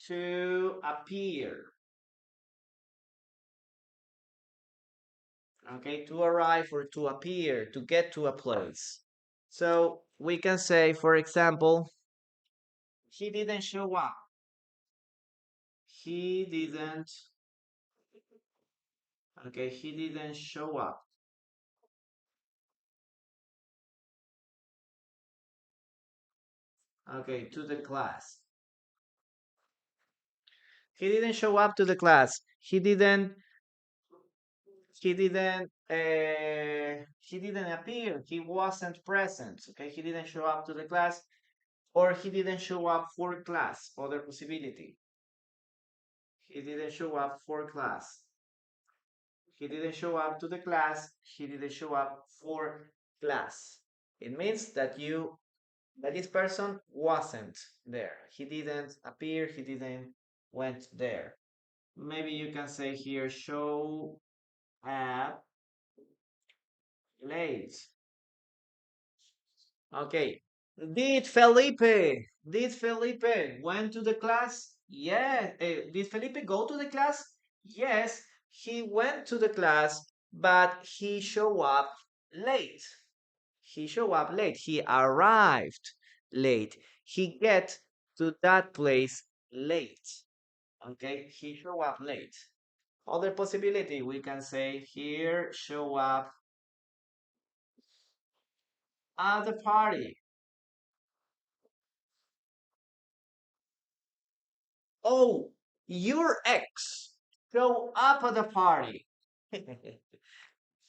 to appear. Okay, to arrive or to appear, to get to a place. So we can say, for example, he didn't show up. He didn't, okay, he didn't show up. Okay, to the class. He didn't show up to the class. He didn't appear. He wasn't present. Okay, he didn't show up to the class or he didn't show up for class. Other possibility. He didn't show up for class. He didn't show up to the class. He didn't show up for class. It means that this person wasn't there. He didn't appear. He didn't went there. Maybe you can say here, show up late. Okay. Did Felipe went to the class? Yes. Did Felipe go to the class? Yes, he went to the class, but he showed up late. He showed up late. He arrived late. He get to that place late. Okay, he showed up late. Other possibility, we can say here, show up at the party. Oh, your ex show up at the party.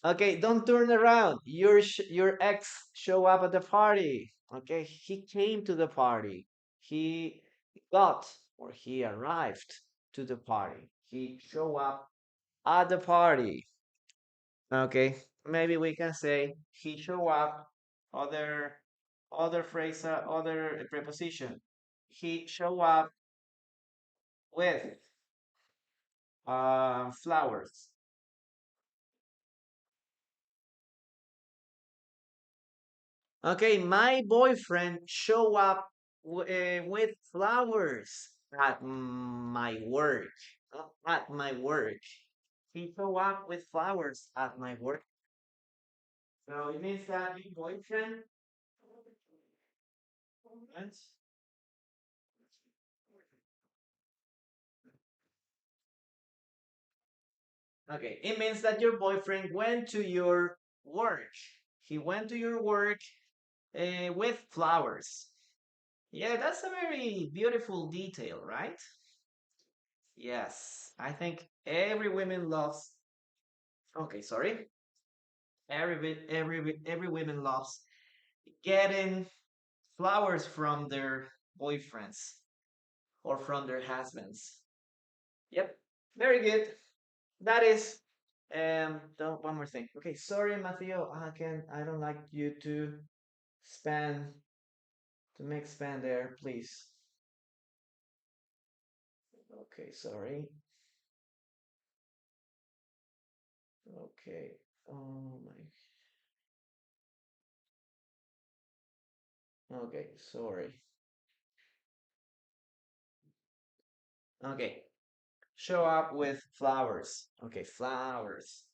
Okay, don't turn around. Your ex show up at the party. Okay, he came to the party. He got or he arrived to the party. He show up at the party. Okay, maybe we can say he show up. Other other phrase, other preposition. He show up with flowers. Okay, my boyfriend show up with flowers at my work. At my work, he show up with flowers at my work. So it means that your boyfriend. Right? Okay, it means that your boyfriend went to your work. He went to your work with flowers. Yeah, that's a very beautiful detail, right? Yes, I think every woman loves. Okay, sorry. Every woman loves getting flowers from their boyfriends or from their husbands. Yep, very good. That is one more thing. Okay, sorry, Matthew. I don't like you to span to make span there, please. Okay, sorry. Okay. Oh my. Okay, sorry. Okay. Show up with flowers. Okay, flowers.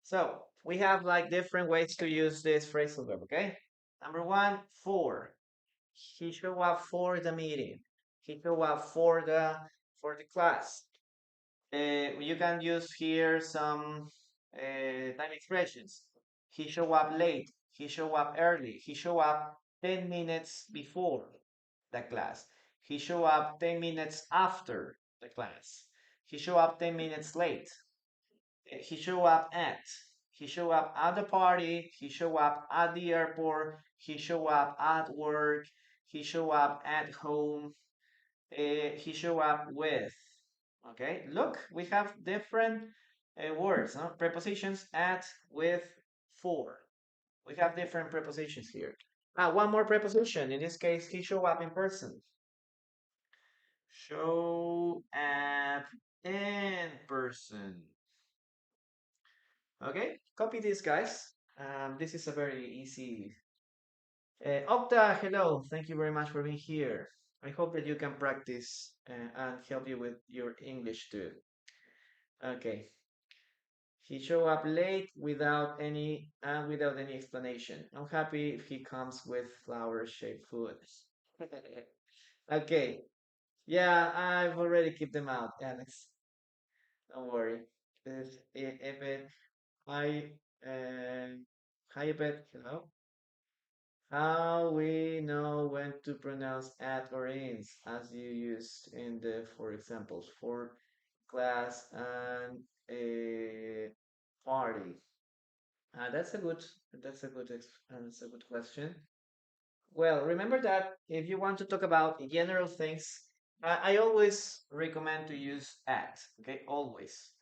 So we have like different ways to use this phrasal verb, okay? Number one, for. He show up for the meeting. He show up for the class. You can use here some time expressions. He show up late. He show up early. He show up 10 minutes before the class. He show up 10 minutes after the class. He show up 10 minutes late. He show up at. He show up at the party. He show up at the airport. He show up at work. He show up at home. He show up with. Okay, look, we have different words, no? Prepositions at, with, for. We have different prepositions here. One more preposition. In this case, he show up in person. Show up in person. Okay, copy this, guys. This is a very easy. Okta, hello. Thank you very much for being here. I hope that you can practice and help you with your English too. Okay. He show up late without any explanation. I'm happy if he comes with flower-shaped food. Okay. Yeah, I've already kept them out, Alex. Don't worry. Ebed, hi, hi, Ebed. Hello. How we know when to pronounce at or ins, as you used in the for examples for class and a party. That's a good that's a good question. Well, remember that if you want to talk about general things, I always recommend to use at. Okay, always.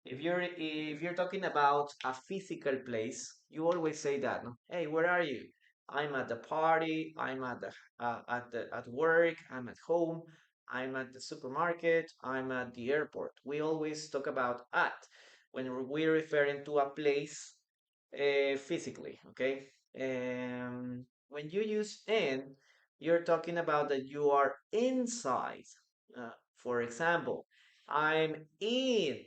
If you're talking about a physical place, you always say that. No? Hey, where are you? I'm at the party. I'm at the at work. I'm at home. I'm at the supermarket, I'm at the airport. We always talk about at when we're referring to a place physically, okay? When you use in, you're talking about that you are inside. For example, I'm in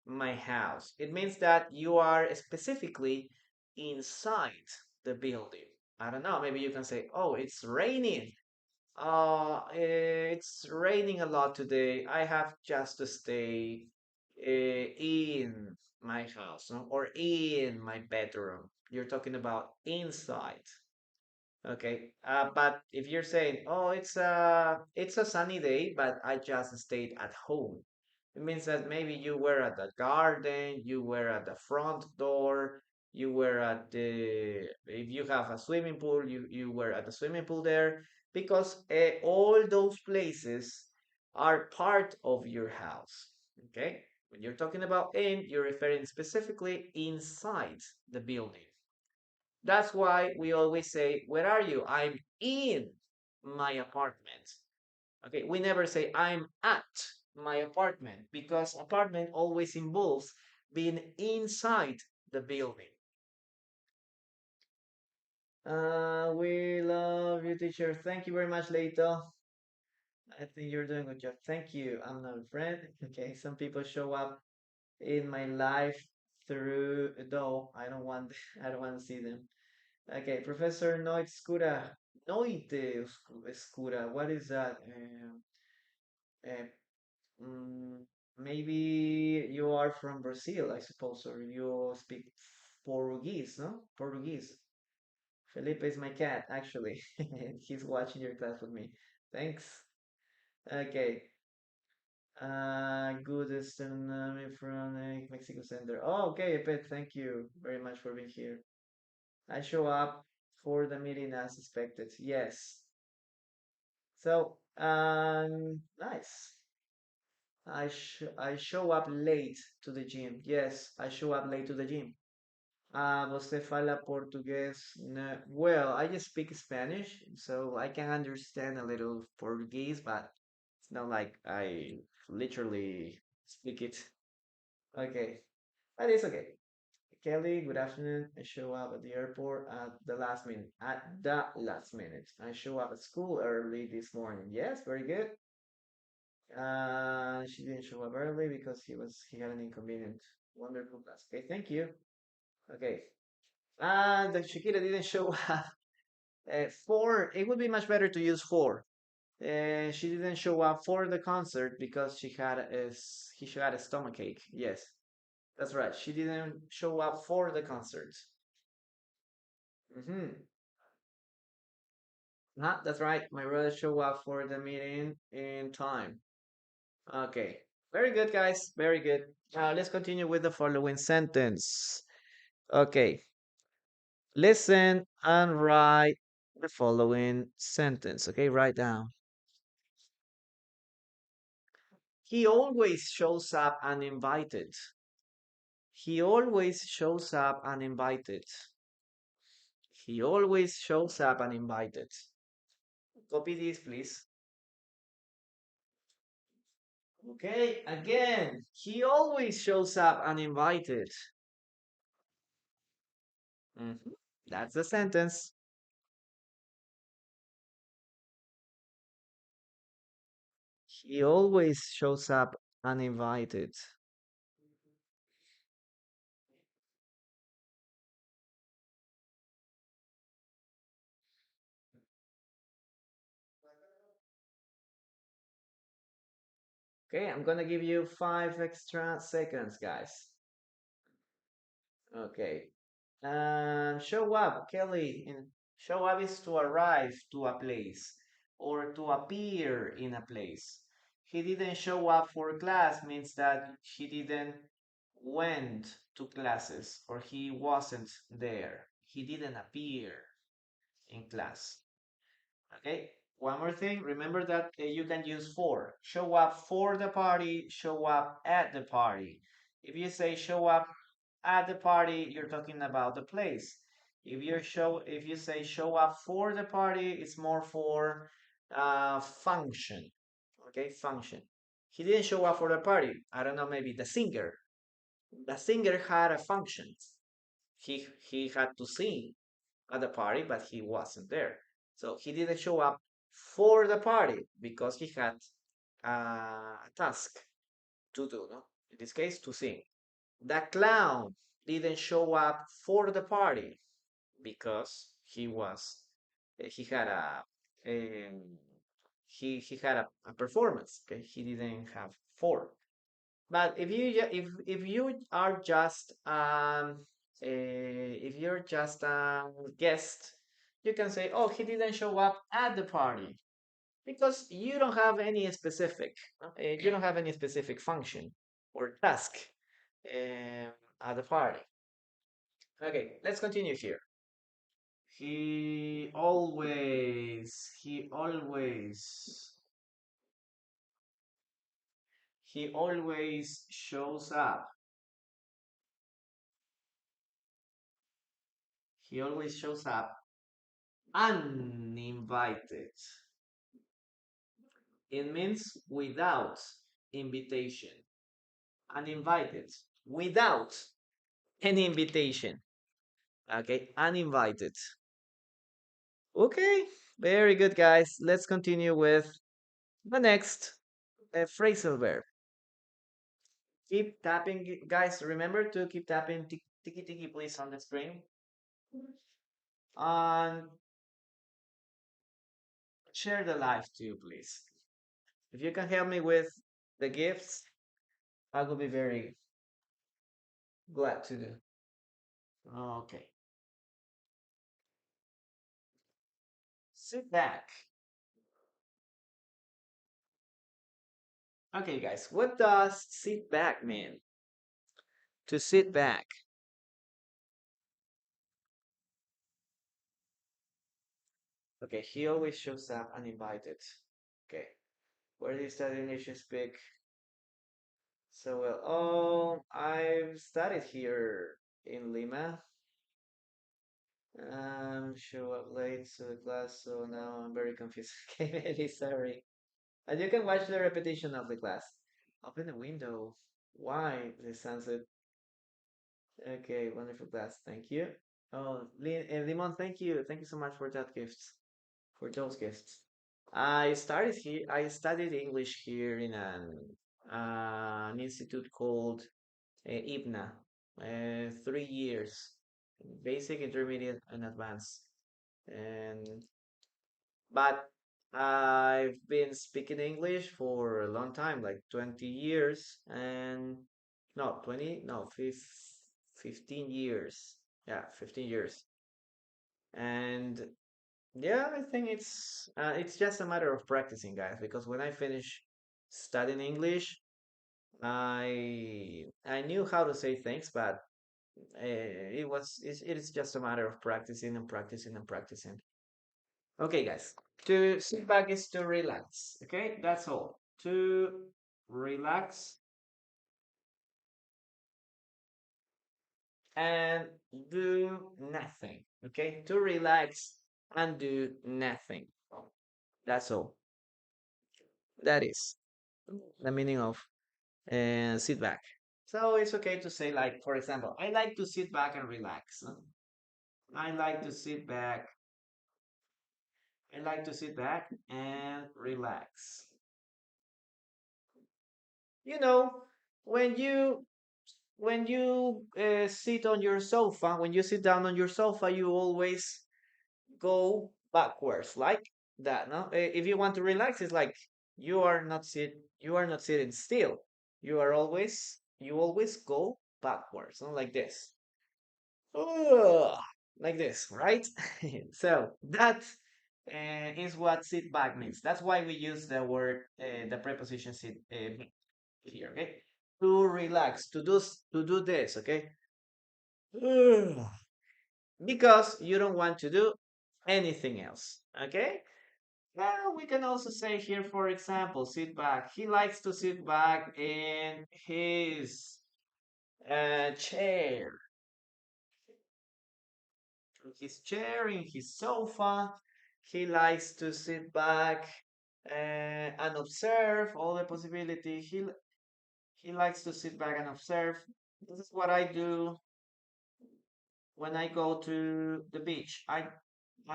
my house. It means that you are specifically inside the building. I don't know, maybe you can say, oh, it's raining. It's raining a lot today. I have just to stay in my house, no? Or in my bedroom. You're talking about inside. Okay. But if you're saying, oh, it's a sunny day, but I just stayed at home. It means that maybe you were at the garden, you were at the front door, you were at the, if you have a swimming pool, you were at the swimming pool there, because all those places are part of your house. Okay? When you're talking about in, you're referring specifically inside the building. That's why we always say, where are you? I'm in my apartment. Okay, we never say I'm at my apartment because apartment always involves being inside the building. We love you, teacher. Thank you very much, Leito. I think you're doing a good job. Thank you. I'm not a friend. Okay, some people show up in my life through though I don't want I don't want to see them. Okay, Professor Noit Skura. Noite Skura. What is that? Uh, mm, maybe you are from Brazil, I suppose, or you speak Portuguese, no? Portuguese. Felipe is my cat, actually. He's watching your class with me. Thanks. Okay. Good astronomy from Mexico Center. Oh, okay, Pet. Thank you very much for being here. I show up for the meeting as expected. Yes. So, nice. I show up late to the gym. Yes, I show up late to the gym. Você fala português? No, well, I just speak Spanish, so I can understand a little Portuguese, but it's not like I literally speak it. Okay, but it's okay. Kelly, good afternoon. I show up at the airport at the last minute. At the last minute. I show up at school early this morning. Yes, very good. She didn't show up early because he had an inconvenient. Wonderful class. Okay, thank you. Okay. The Shakira didn't show up. Four. It would be much better to use four. She didn't show up for the concert because she had a stomach ache. Yes, that's right. She didn't show up for the concert. Mm-hmm. That's right. My brother showed up for the meeting in time. Okay. Very good, guys. Very good. Let's continue with the following sentence. Okay. Listen and write the following sentence. Okay, write down. He always shows up uninvited. He always shows up uninvited. He always shows up uninvited. Copy this, please. Okay, again. He always shows up uninvited. Mhm. That's the sentence. He always shows up uninvited. Okay, I'm gonna give you 5 extra seconds, guys. Okay. Show up, Kelly. Show up is to arrive to a place or to appear in a place. He didn't show up for class means that he didn't went to classes or he wasn't there. He didn't appear in class. Okay. One more thing. Remember that you can use for. Show up for the party. Show up at the party. If you say show up at the party, you're talking about the place. If you say show up for the party, it's more for function. Okay, function. He didn't show up for the party. I don't know, maybe the singer. The singer had a function. He had to sing at the party, but he wasn't there. So he didn't show up for the party because he had a task to do, no? In this case, to sing. The clown didn't show up for the party because he had um, he had a performance. Okay, he didn't have four. But if you are just if you're just a guest, you can say, oh, he didn't show up at the party because you don't have any specific you don't have any specific function or task at the party. Okay, let's continue here. He always shows up. He always shows up uninvited. It means without invitation. Uninvited. Without any invitation. Okay, uninvited. Okay, very good, guys. Let's continue with the next phrasal verb. Keep tapping, guys. Remember to keep tapping tiki tiki, please, on the screen. And share the live too, please. If you can help me with the gifts, I will be very glad to do. Okay. Sit back. Okay, guys, what does sit back mean? To sit back. Okay, he always shows up uninvited. Okay, where do you study English and speak so well? Oh, I've studied here in Lima. Show up late to the class, so now I'm very confused. Okay, very sorry. And you can watch the repetition of the class. Open the window. Why the sunset? Okay, wonderful class. Thank you. Oh, Limon, thank you. Thank you so much for that gift, for those gifts. I studied English here in an institute called IBNA, 3 years, basic, intermediate, and advanced. And but I've been speaking English for a long time, like 20 years, and no, 20, no, 15 years. Yeah, 15 years. And yeah, I think it's just a matter of practicing, guys, because when I finished studying English, I knew how to say things, but it is just a matter of practicing and practicing and practicing. Okay, guys. To sit back is to relax. Okay, that's all. To relax and do nothing. Okay, to relax and do nothing. That's all. That is the meaning of sit back. So it's okay to say, like, for example, I like to sit back and relax. No? I like to sit back. I like to sit back and relax. You know, when you sit on your sofa, when you sit down on your sofa, you always go backwards like that. No, if you want to relax, it's like you are not sitting still. You always go backwards, no? Like this. Ugh, like this, right? So that is what sit back means. That's why we use the preposition sit here, okay? To relax, to do this, okay? Ugh. Because you don't want to do anything else, okay? Well, we can also say here, for example, sit back. He likes to sit back in his chair, in his sofa. He likes to sit back and observe all the possibility. He likes to sit back and observe. This is what I do when I go to the beach. I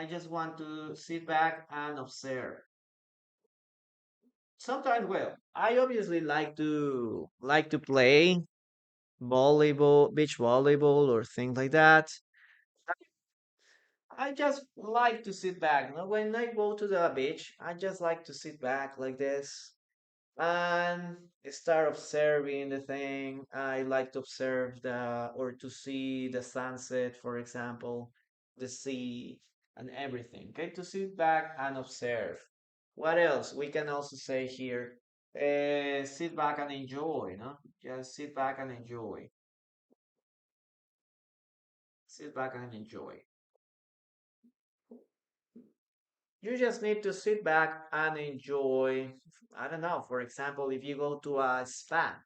just want to sit back and observe. Sometimes, well, I obviously like to play volleyball, beach volleyball, or things like that. I just like to sit back. You know, when I go to the beach, I just like to sit back like this and start observing the thing. I like to observe or to see the sunset, for example, the sea and everything. Okay, to sit back and observe. What else? We can also say here, sit back and enjoy, no? Just sit back and enjoy. Sit back and enjoy. You just need to sit back and enjoy. I don't know, for example, if you go to a spa,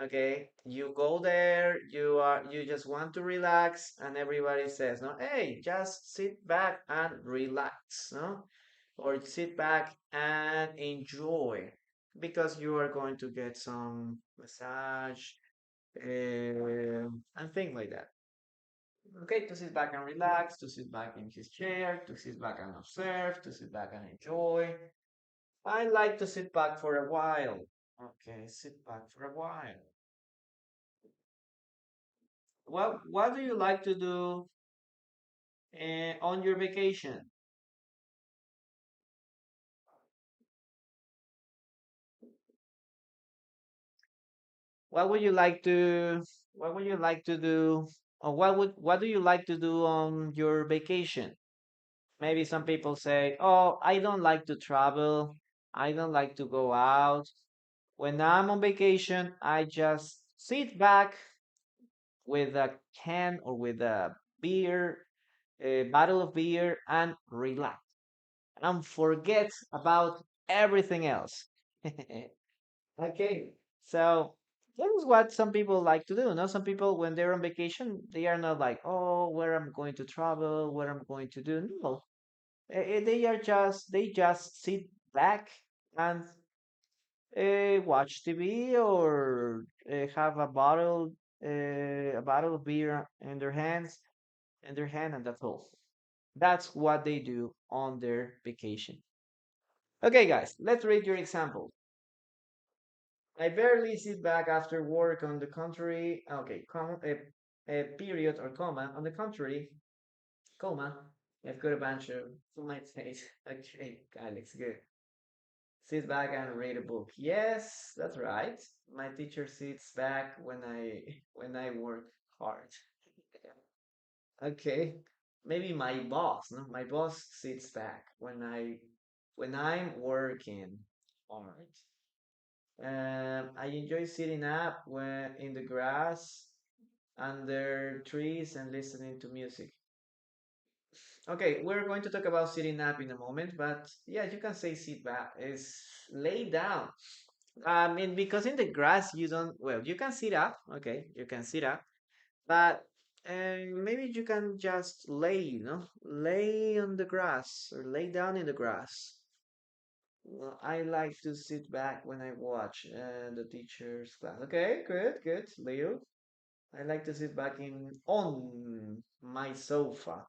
okay, you go there, you just want to relax, and everybody says, no, hey, just sit back and relax, no? Or sit back and enjoy because you are going to get some massage and things like that. Okay, to sit back and relax, to sit back in his chair, to sit back and observe, to sit back and enjoy. I like to sit back for a while. Okay, sit back for a while. Well, what do you like to do on your vacation? What would you like to what would you like to do or what do you like to do on your vacation? Maybe some people say, "Oh, I don't like to travel. I don't like to go out. When I'm on vacation, I just sit back with a can or with a beer, a bottle of beer, and relax and forget about everything else." Okay, so that is what some people like to do. No, some people when they're on vacation, they are not like, "Oh, where I'm going to travel, what I'm going to do." No, they just sit back and watch TV or have a bottle of beer in their hand, and that's all. That's what they do on their vacation. Okay, guys, let's read your example. I barely sit back after work. On the contrary, okay, a period or comma. On the contrary, comma. I've got a bunch of my face. Okay, Alex, good. Sit back and read a book. Yes, that's right. My teacher sits back when I work hard. Okay. Maybe my boss, no? My boss sits back when I'm working hard. I enjoy sitting up when in the grass under trees and listening to music. Okay, we're going to talk about sitting up in a moment, but yeah, you can say sit back is lay down. I mean, because in the grass you don't, well, you can sit up, okay, you can sit up, but maybe you can just lay on the grass or lay down in the grass. Well, I like to sit back when I watch the teacher's class. Okay, good, good, Leo. I like to sit back in on my sofa.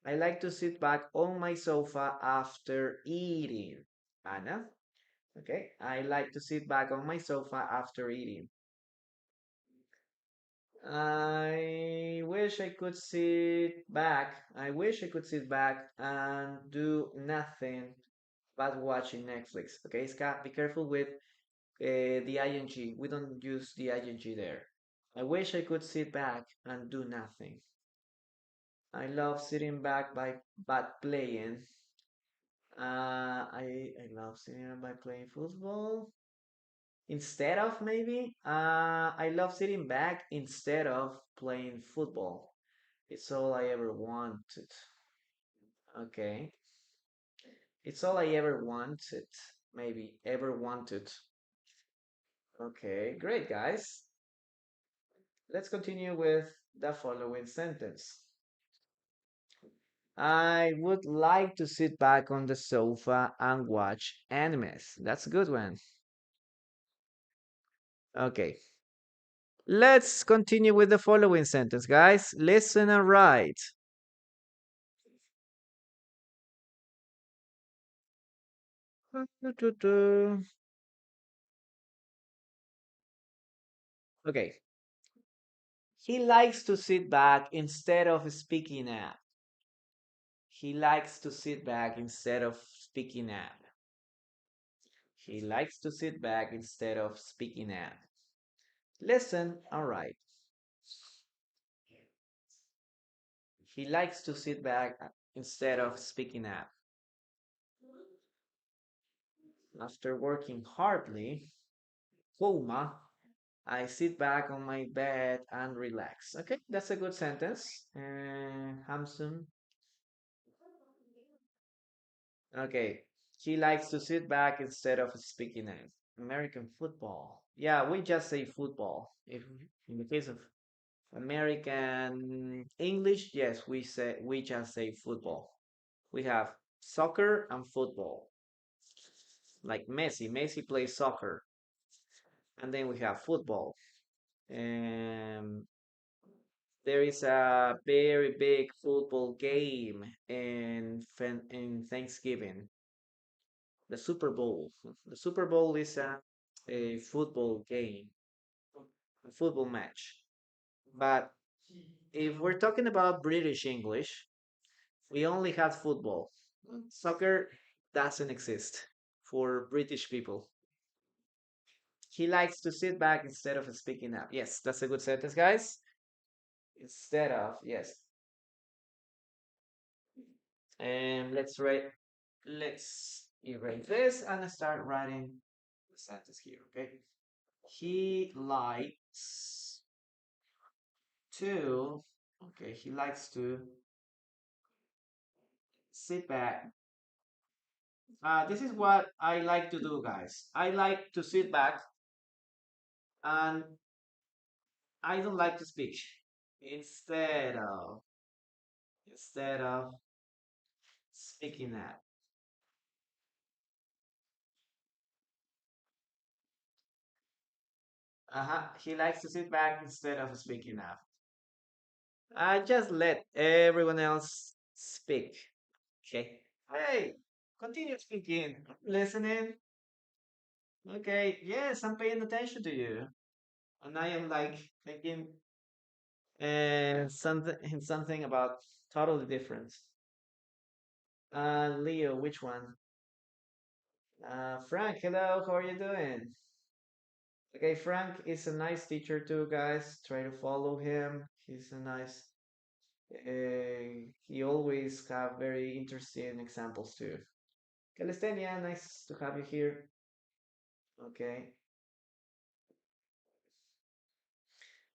I like to sit back on my sofa after eating. Anna, okay. I like to sit back on my sofa after eating. I wish I could sit back. I wish I could sit back and do nothing but watching Netflix. Okay, Scott, be careful with the ing. We don't use the ing there. I wish I could sit back and do nothing. I love sitting back by but playing. I love sitting by playing football. Instead of maybe, I love sitting back instead of playing football. It's all I ever wanted. Okay. It's all I ever wanted. Maybe ever wanted. Okay, great, guys. Let's continue with the following sentence. I would like to sit back on the sofa and watch animes. That's a good one. Okay. Let's continue with the following sentence, guys. Listen and write. Okay. He likes to sit back instead of speaking up. He likes to sit back instead of speaking up. He likes to sit back instead of speaking up. Listen, all right. He likes to sit back instead of speaking up. After working hardly, coma, I sit back on my bed and relax. Okay, that's a good sentence. Hamsun. Okay, he likes to sit back instead of speaking it. American football. Yeah, we just say football. If in the case of American English, yes, we just say football. We have soccer and football. Like Messi. Messi plays soccer. And then we have football. Um, there is a very big football game in Thanksgiving. The Super Bowl. The Super Bowl is a football game, a football match. But if we're talking about British English, we only have football. Soccer doesn't exist for British people. He likes to sit back instead of speaking up. Yes, that's a good sentence, guys. Instead of, yes. And let's erase this and start writing the sentence here, okay? He likes to, okay, he likes to sit back. This is what I like to do, guys. I like to sit back and I don't like to speak. Instead of, instead of speaking up. He likes to sit back instead of speaking up. I just let everyone else speak. Okay. Hey, continue speaking. Listening. Okay. Yes, I'm paying attention to you. And I am like thinking something about totally different. Leo, which one? Frank, hello, how are you doing? Okay, Frank is a nice teacher too, guys. Try to follow him. He's a nice. He always have very interesting examples too. Calistenia, nice to have you here. Okay.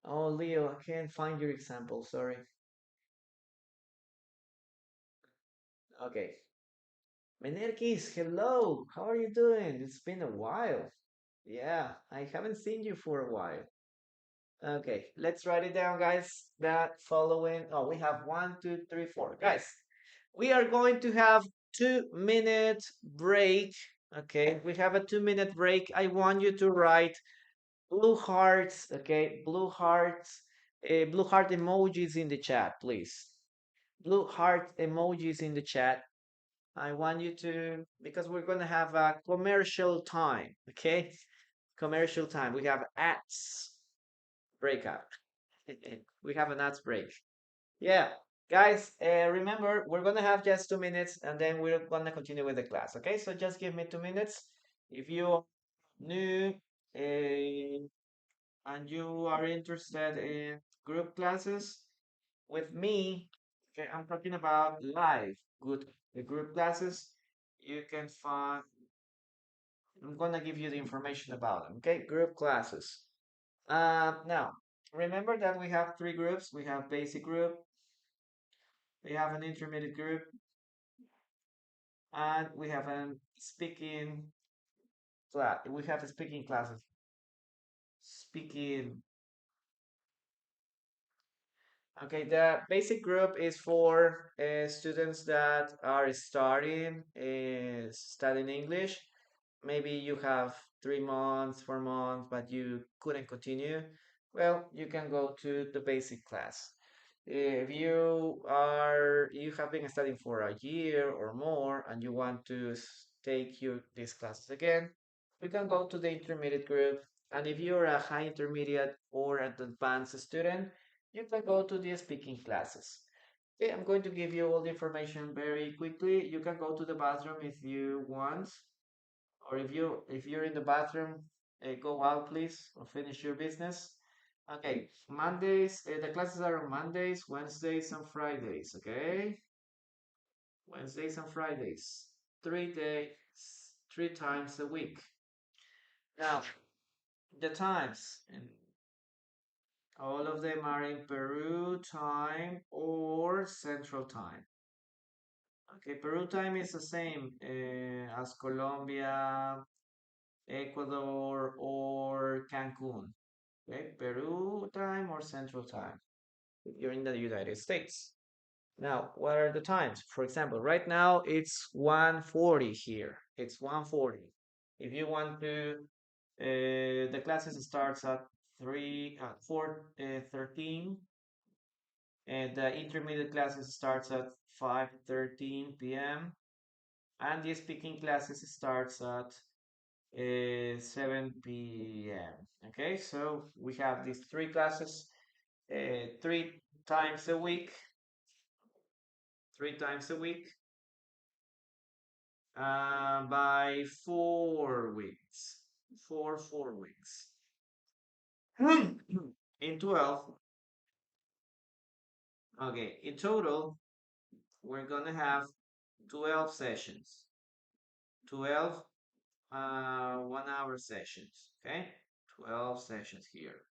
Oh, Leo, I can't find your example. Sorry. Okay. Menerkis, hello. How are you doing? It's been a while. Yeah, I haven't seen you for a while. Okay, let's write it down, guys. That following. Oh, we have one, two, three, four. Guys, we are going to have 2 minute break. Okay, we have a 2 minute break. I want you to write blue hearts. Okay, blue hearts, blue heart emojis in the chat, please. Blue heart emojis in the chat. I want you to, because we're going to have a commercial time, okay? Commercial time. We have ads breakup. We have an ads break. Yeah, guys, remember, we're going to have just 2 minutes and then we're going to continue with the class, okay? So just give me 2 minutes. If you are new and you are interested in group classes with me, okay, I'm talking about live good the group classes. You can find. I'm gonna give you the information about them. Okay, group classes. Now remember that we have 3 groups. We have basic group, we have an intermediate group, and we have a speaking class. We have a speaking classes. Speaking Okay, the basic group is for students that are starting studying English. Maybe you have 3 months, 4 months, but you couldn't continue. Well, you can go to the basic class. If you have been studying for a year or more and you want to take these classes again, you can go to the intermediate group. And if you're a high intermediate or an advanced student, you can go to the speaking classes. Okay, I'm going to give you all the information very quickly. You can go to the bathroom if you want, or if you're in the bathroom, go out please or finish your business. Okay, Mondays, the classes are on Mondays, Wednesdays, and Fridays. Okay, Wednesdays and Fridays, 3 days, 3 times a week. Now, the times, and all of them are in Peru time or Central time. Okay, Peru time is the same as Colombia, Ecuador, or Cancun. Okay, Peru time or Central time if you're in the United States. Now, what are the times? For example, right now it's 1:40 here. It's 1:40. If you want to, the classes starts at 4:13, and the intermediate classes starts at 5:13 p.m. and the speaking classes starts at 7 p.m. Okay, so we have these three classes 3 times a week, 3 times a week, by 4 weeks, 4 weeks. In 12, okay, in total, we're gonna have 12 sessions, 12 1 hour sessions, okay? 12 sessions here.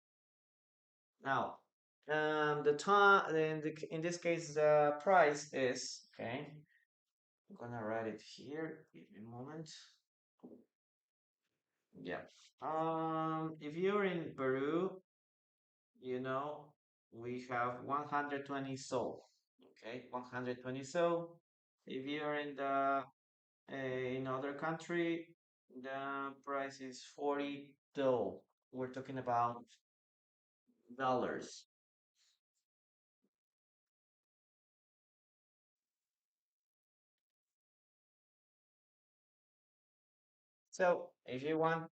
Now, the time, in this case, the price is, okay, I'm gonna write it here, give me a moment. Yeah. If you're in Peru, you know, we have 120 sol. Okay, 120 sol. If you're in the in other country, the price is 40 do. We're talking about dollars. So if you want,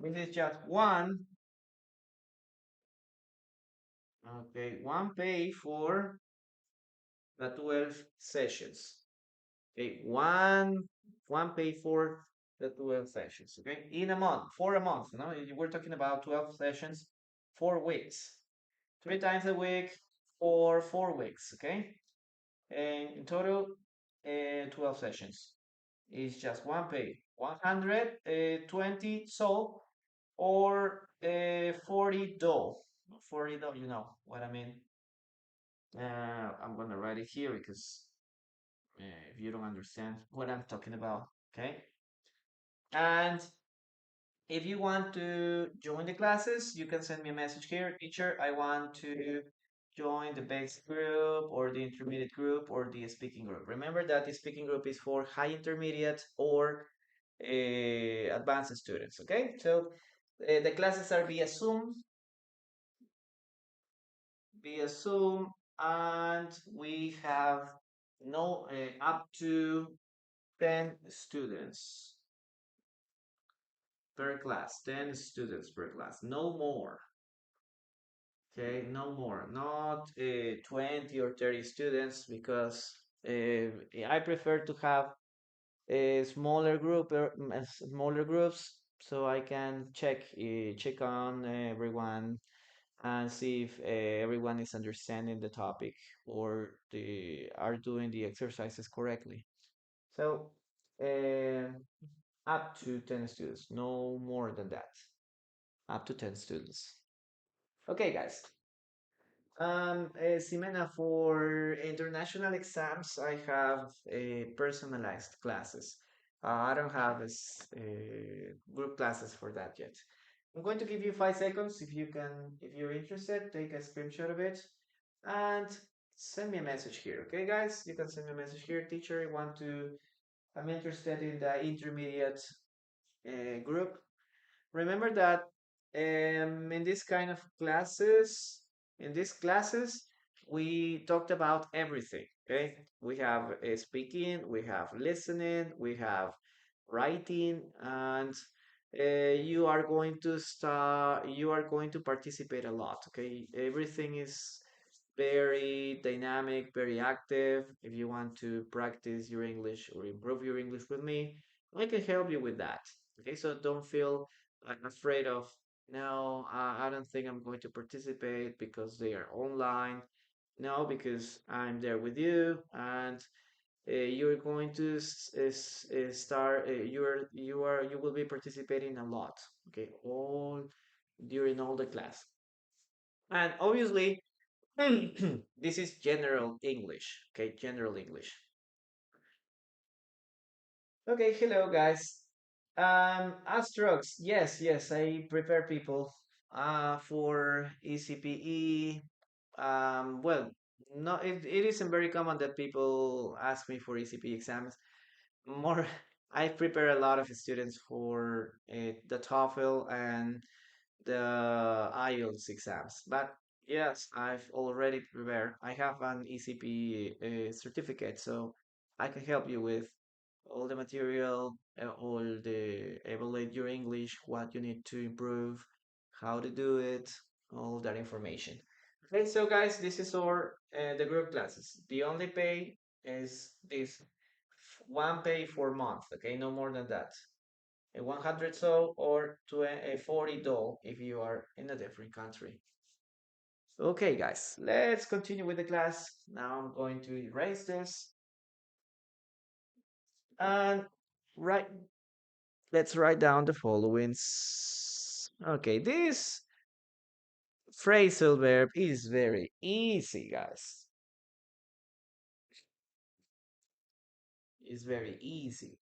this is just one. Okay, one pay for the 12 sessions. Okay, one pay for the 12 sessions. Okay, in a month, for a month. No, we're talking about 12 sessions, 4 weeks, 3 times a week for 4 weeks. Okay, and in total, 12 sessions. It's just one pay, 120 so or 40 do. 40 do, you know what I mean. I'm gonna write it here because if you don't understand what I'm talking about, okay? And if you want to join the classes, you can send me a message here, teacher. I want to join the basic group or the intermediate group or the speaking group. Remember that the speaking group is for high intermediate or advanced students, okay? So the classes are via Zoom, and we have no up to 10 students per class, 10 students per class, no more. Okay, no more, not 20 or 30 students because I prefer to have a smaller smaller groups so I can check on everyone and see if everyone is understanding the topic or they are doing the exercises correctly. So uh, up to 10 students, no more than that. Up to 10 students. Okay, guys. Ximena, for international exams, I have personalized classes. I don't have group classes for that yet. I'm going to give you 5 seconds if you're interested, take a screenshot of it. and send me a message here. Okay, guys, you can send me a message here. Teacher, I want to. I'm interested in the intermediate group. Remember that in this kind of classes, in these classes, we talked about everything. Okay, we have speaking, we have listening, we have writing, and you are going to start. You are going to participate a lot. Okay, everything is very dynamic, very active. If you want to practice your English or improve your English with me, I can help you with that. Okay, so don't feel afraid of, no, I don't think I'm going to participate because they are online. No, because I'm there with you, and you're going to start. You will be participating a lot. Okay, all during all the class, and obviously this is general English. Okay, general English. Okay, hello guys. Astrox, yes, yes, I prepare people for ECPE. Well, no, it isn't very common that people ask me for ECP exams. More, I prepare a lot of students for the TOEFL and the IELTS exams. But yes, I've already prepared. I have an ECP certificate, so I can help you with all the material, all the evaluate your English, what you need to improve, how to do it, all that information. Okay, so guys, this is our the group classes. The only pay is this one pay for month. Okay, no more than that. A 100 so or to a $40 if you are in a different country. Okay, guys, let's continue with the class. Now I'm going to erase this and right. Let's write down the following. Okay, this phrasal verb is very easy, guys. It's very easy.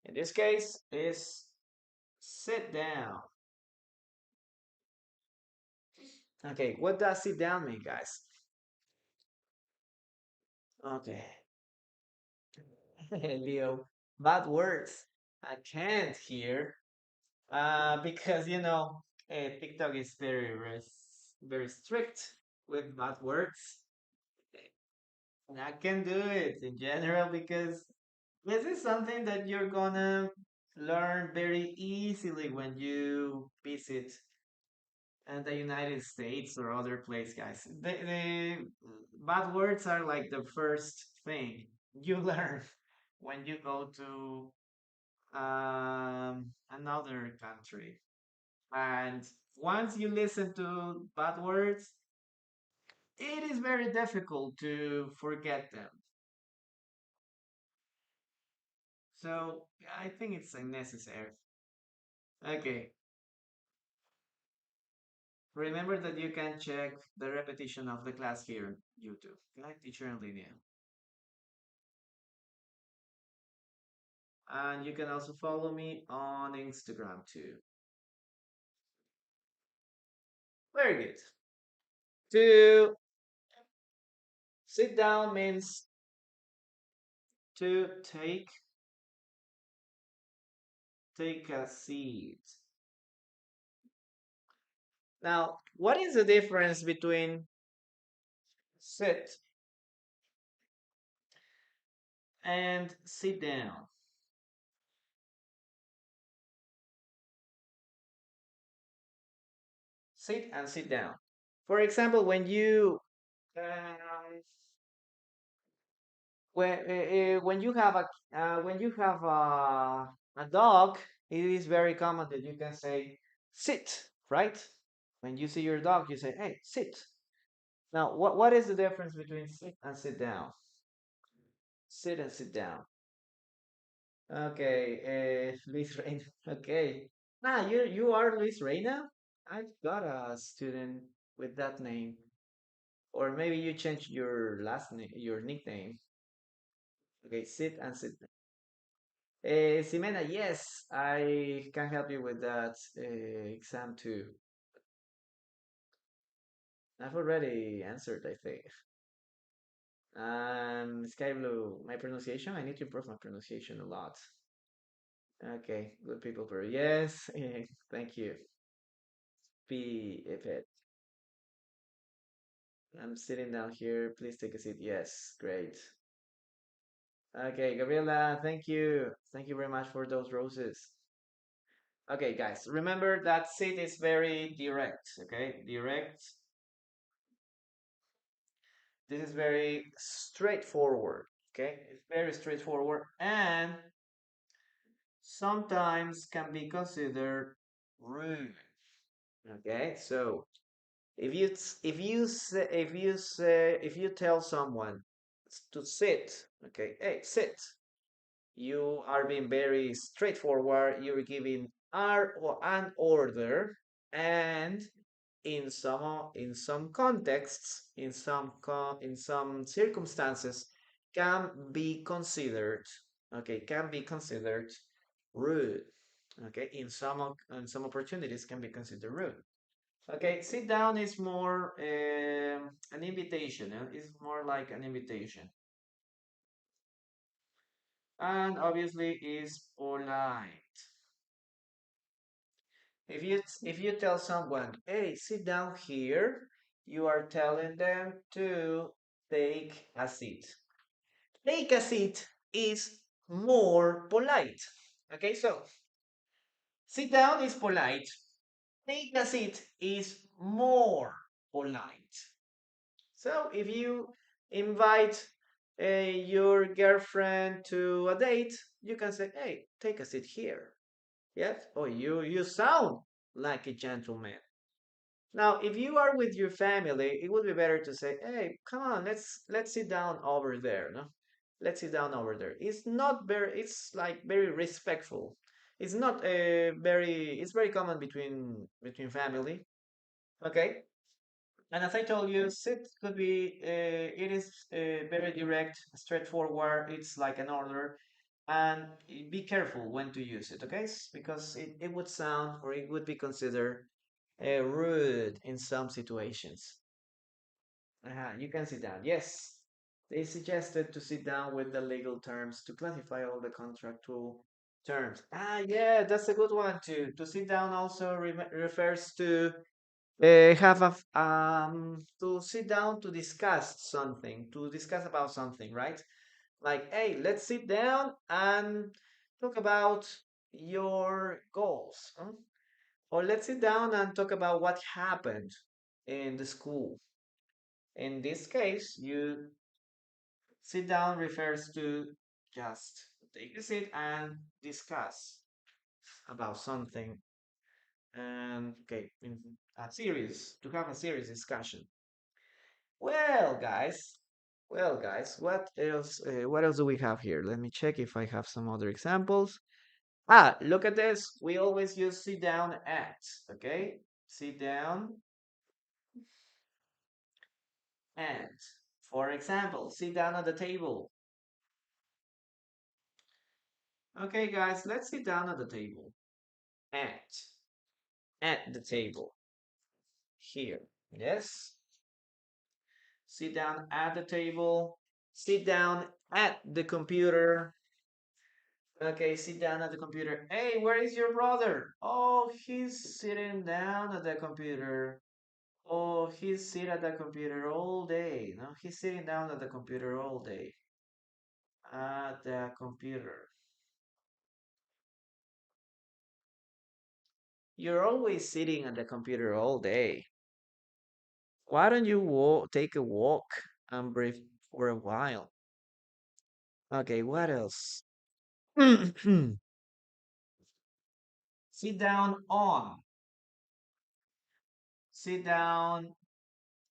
In this case, is sit down. Okay, what does sit down mean, guys? Okay, Leo, bad words. I can't hear. Because TikTok is very strict with bad words. And I can do it in general because this is something that you're gonna learn very easily when you visit the United States or other place, guys. The bad words are like the first thing you learn when you go to another country. And once you listen to bad words, it is very difficult to forget them. So I think it's unnecessary. Okay. Remember that you can check the repetition of the class here on YouTube. Okay, Teacher in Linea. And you can also follow me on Instagram too. Very good. To sit down means to take a seat. Now, what is the difference between sit and sit down? Sit and sit down. For example, um, when you have a dog, it is very common that you can say sit, right? When you see your dog, you say, "Hey, sit." Now, what is the difference between sit and sit down? Sit and sit down. Okay, Luis Reina. Okay. You are Luis Reina? I've got a student with that name. Or maybe you changed your last name, your nickname. Okay, sit and sit. Ximena, yes, I can help you with that exam too. I've already answered, I think. Sky Blue, my pronunciation, I need to improve my pronunciation a lot. Okay, good people, Peru. Yes, thank you. P. If it. I'm sitting down here. Please take a seat. Yes, great. Okay, Gabriela, thank you. Thank you very much for those roses. Okay, guys, remember that sit is very direct, okay? Direct. This is very straightforward, okay? It's very straightforward and sometimes can be considered rude, okay? So if you tell someone to sit, okay, hey, sit, you are being very straightforward. You're giving an order, and in some contexts, in some circumstances, can be considered, okay, can be considered rude. Okay, in some opportunities can be considered rude. Okay, sit down is more an invitation. It's more like an invitation, and obviously is polite. If you tell someone, "Hey, sit down here," you are telling them to take a seat. Take a seat is more polite. Okay, so sit down is polite. Take a seat is more polite. So if you invite your girlfriend to a date, you can say, "Hey, take a seat here." Yes? Oh, you sound like a gentleman. Now, if you are with your family, it would be better to say, "Hey, come on, let's sit down over there." No, let's sit down over there. It's not very. It's like very respectful. It's not a very. It's very common between family. Okay. And as I told you, sit could be, it is very direct, straightforward. It's like an order. And be careful when to use it, okay? Because it would sound or it would be considered rude in some situations. You can sit down. Yes, they suggested to sit down with the legal terms to classify all the contractual terms. Yeah, that's a good one too. To sit down also refers to to sit down to discuss something, to discuss about something, right? Like, hey, let's sit down and talk about your goals, huh? Or let's sit down and talk about what happened in the school. In this case, you sit down refers to just take a seat and discuss about something. And okay, in a serious to have a serious discussion. Well, guys, what else? What else do we have here? Let me check if I have some other examples. Look at this. We always use sit down at. Okay, sit down at. For example, sit down at the table. Okay, guys, let's sit down at the table. At the table here. Yes. Sit down at the table. Sit down at the computer. Okay, sit down at the computer. Hey, where is your brother? Oh, he's sitting down at the computer. Oh, he's sitting at the computer all day. No, he's sitting down at the computer all day. At the computer. You're always sitting at the computer all day. Why don't you take a walk and breathe for a while? Okay, what else? Sit down on. Sit down,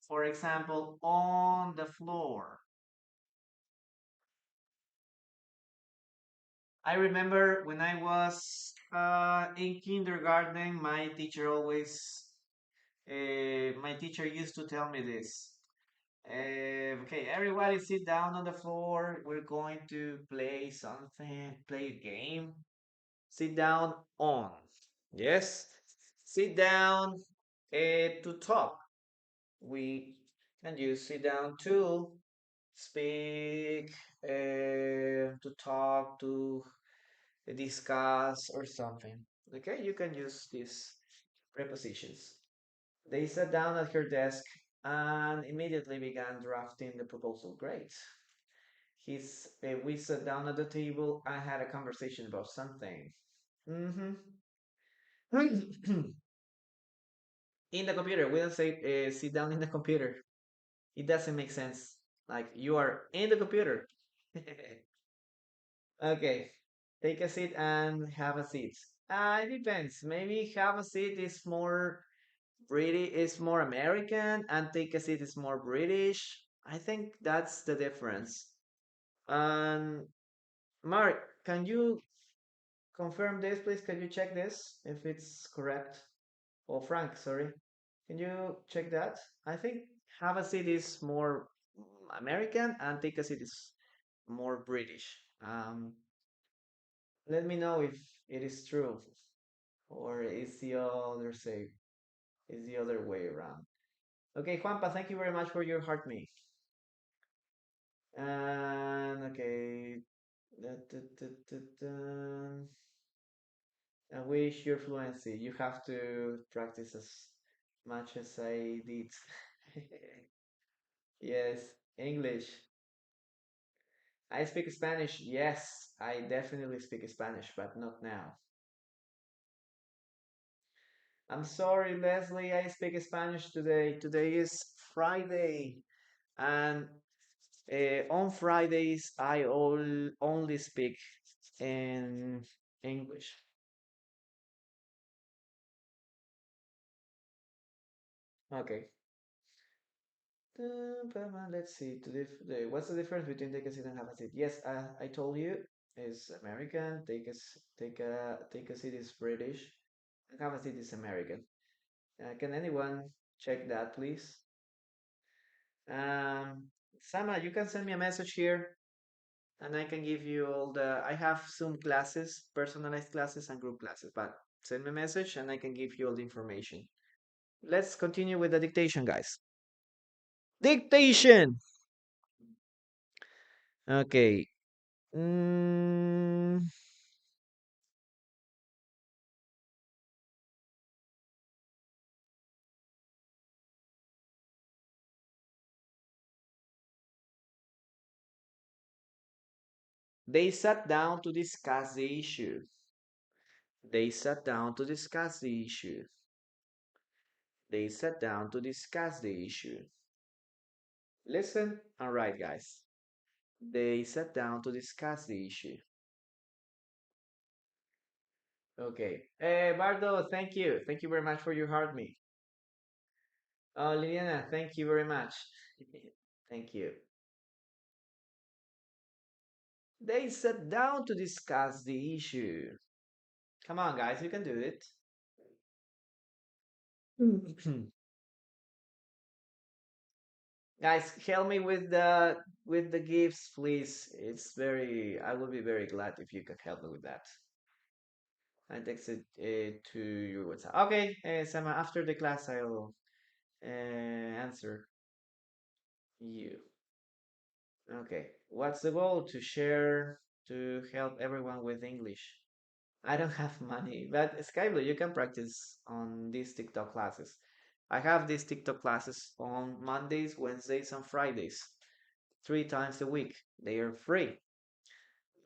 for example, on the floor. I remember when I was in kindergarten, my teacher used to tell me this. Okay, everybody sit down on the floor. We're going to play something, play a game. Sit down on. Yes. Sit down to talk. we can use sit down to speak, to talk, to discuss, or something. Okay, you can use these prepositions. They sat down at her desk and immediately began drafting the proposal. Great. We sat down at the table and had a conversation about something. Mm-hmm. In the computer, we don't say sit down in the computer. It doesn't make sense. Like you are in the computer. Okay, take a seat and have a seat. It depends. Maybe have a seat is more British, is more American, and take a seat is more British. I think that's the difference. And Mark, can you confirm this, please? Can you check this if it's correct? Oh, Frank, sorry. Can you check that? I think have a seat is more American and take a seat is more British. Let me know if it is true or is the other say is the other way around. Okay, Juanpa, thank you very much for your heart me. And okay, da, da, da, da, da. I wish your fluency. You have to practice as much as I did. Yes, English. I speak Spanish. Yes, I definitely speak Spanish, but not now. I'm sorry, Leslie. I speak Spanish today. Today is Friday, and on Fridays I only speak in English. Okay. Let's see. What's the difference between take a seat and have a seat? Yes, I told you is American. Take a seat is British. And have a seat is American. Can anyone check that, please? Sama, you can send me a message here, and I can give you all the. I have Zoom classes, personalized classes, and group classes. But send me a message, and I can give you all the information. Let's continue with the dictation, guys. Dictation. Okay. Mm, they sat down to discuss the issue. They sat down to discuss the issue. They sat down to discuss the issue. Listen and write, guys. They sat down to discuss the issue. Okay. Bardo, thank you. Thank you very much for your heart me. Oh, Liliana, thank you very much. Thank you. They sat down to discuss the issue. Come on, guys, you can do it. Guys, help me with the gifts, please. I will be very glad if you can help me with that. I texted to your WhatsApp. Okay, Sama, after the class, I'll answer you. Okay, what's the goal? To share, to help everyone with English. I don't have money, but Skyblue, you can practice on these TikTok classes. I have these TikTok classes on Mondays, Wednesdays, and Fridays, 3 times a week. They are free.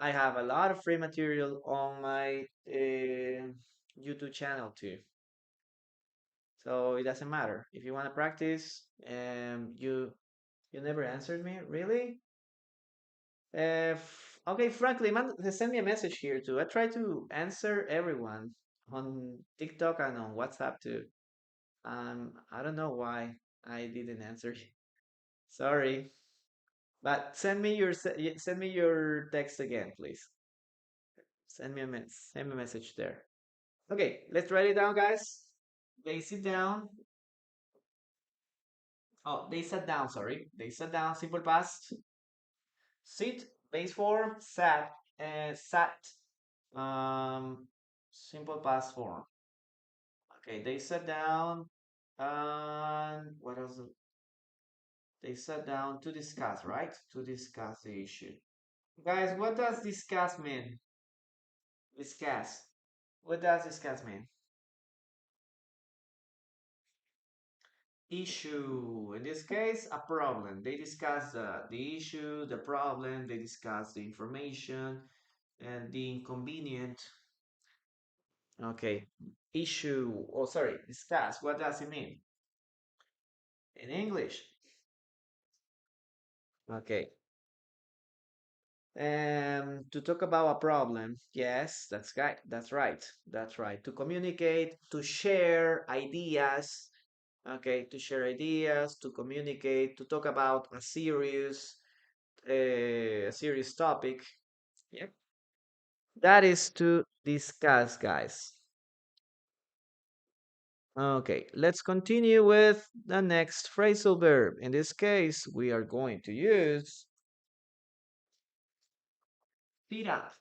I have a lot of free material on my YouTube channel too. So it doesn't matter. If you want to practice, you never answered me, really? Okay, frankly, man, send me a message here too. I try to answer everyone on TikTok and on WhatsApp too. I don't know why I didn't answer you. Sorry, but send me your text again, please. Send me a message there. Okay, let's write it down, guys. They sit down. Oh, they sat down. Sorry, they sat down. Simple past. Sit, base form, sat, sat. Simple past form. Okay, they sat down. And what else? They sat down to discuss, right? To discuss the issue. Guys, what does discuss mean? Discuss. What does discuss mean? Issue. In this case, a problem. They discuss the issue, the problem, they discuss the information and the inconvenient. Okay. Issue. Oh, sorry. Discuss. What does it mean? In English. Okay. To talk about a problem. Yes, that's right. That's right. That's right. To communicate, to share ideas. Okay, to share ideas, to communicate, to talk about a serious topic. Yep. That is to discuss, guys. Okay, let's continue with the next phrasal verb. In this case, we are going to use sit up.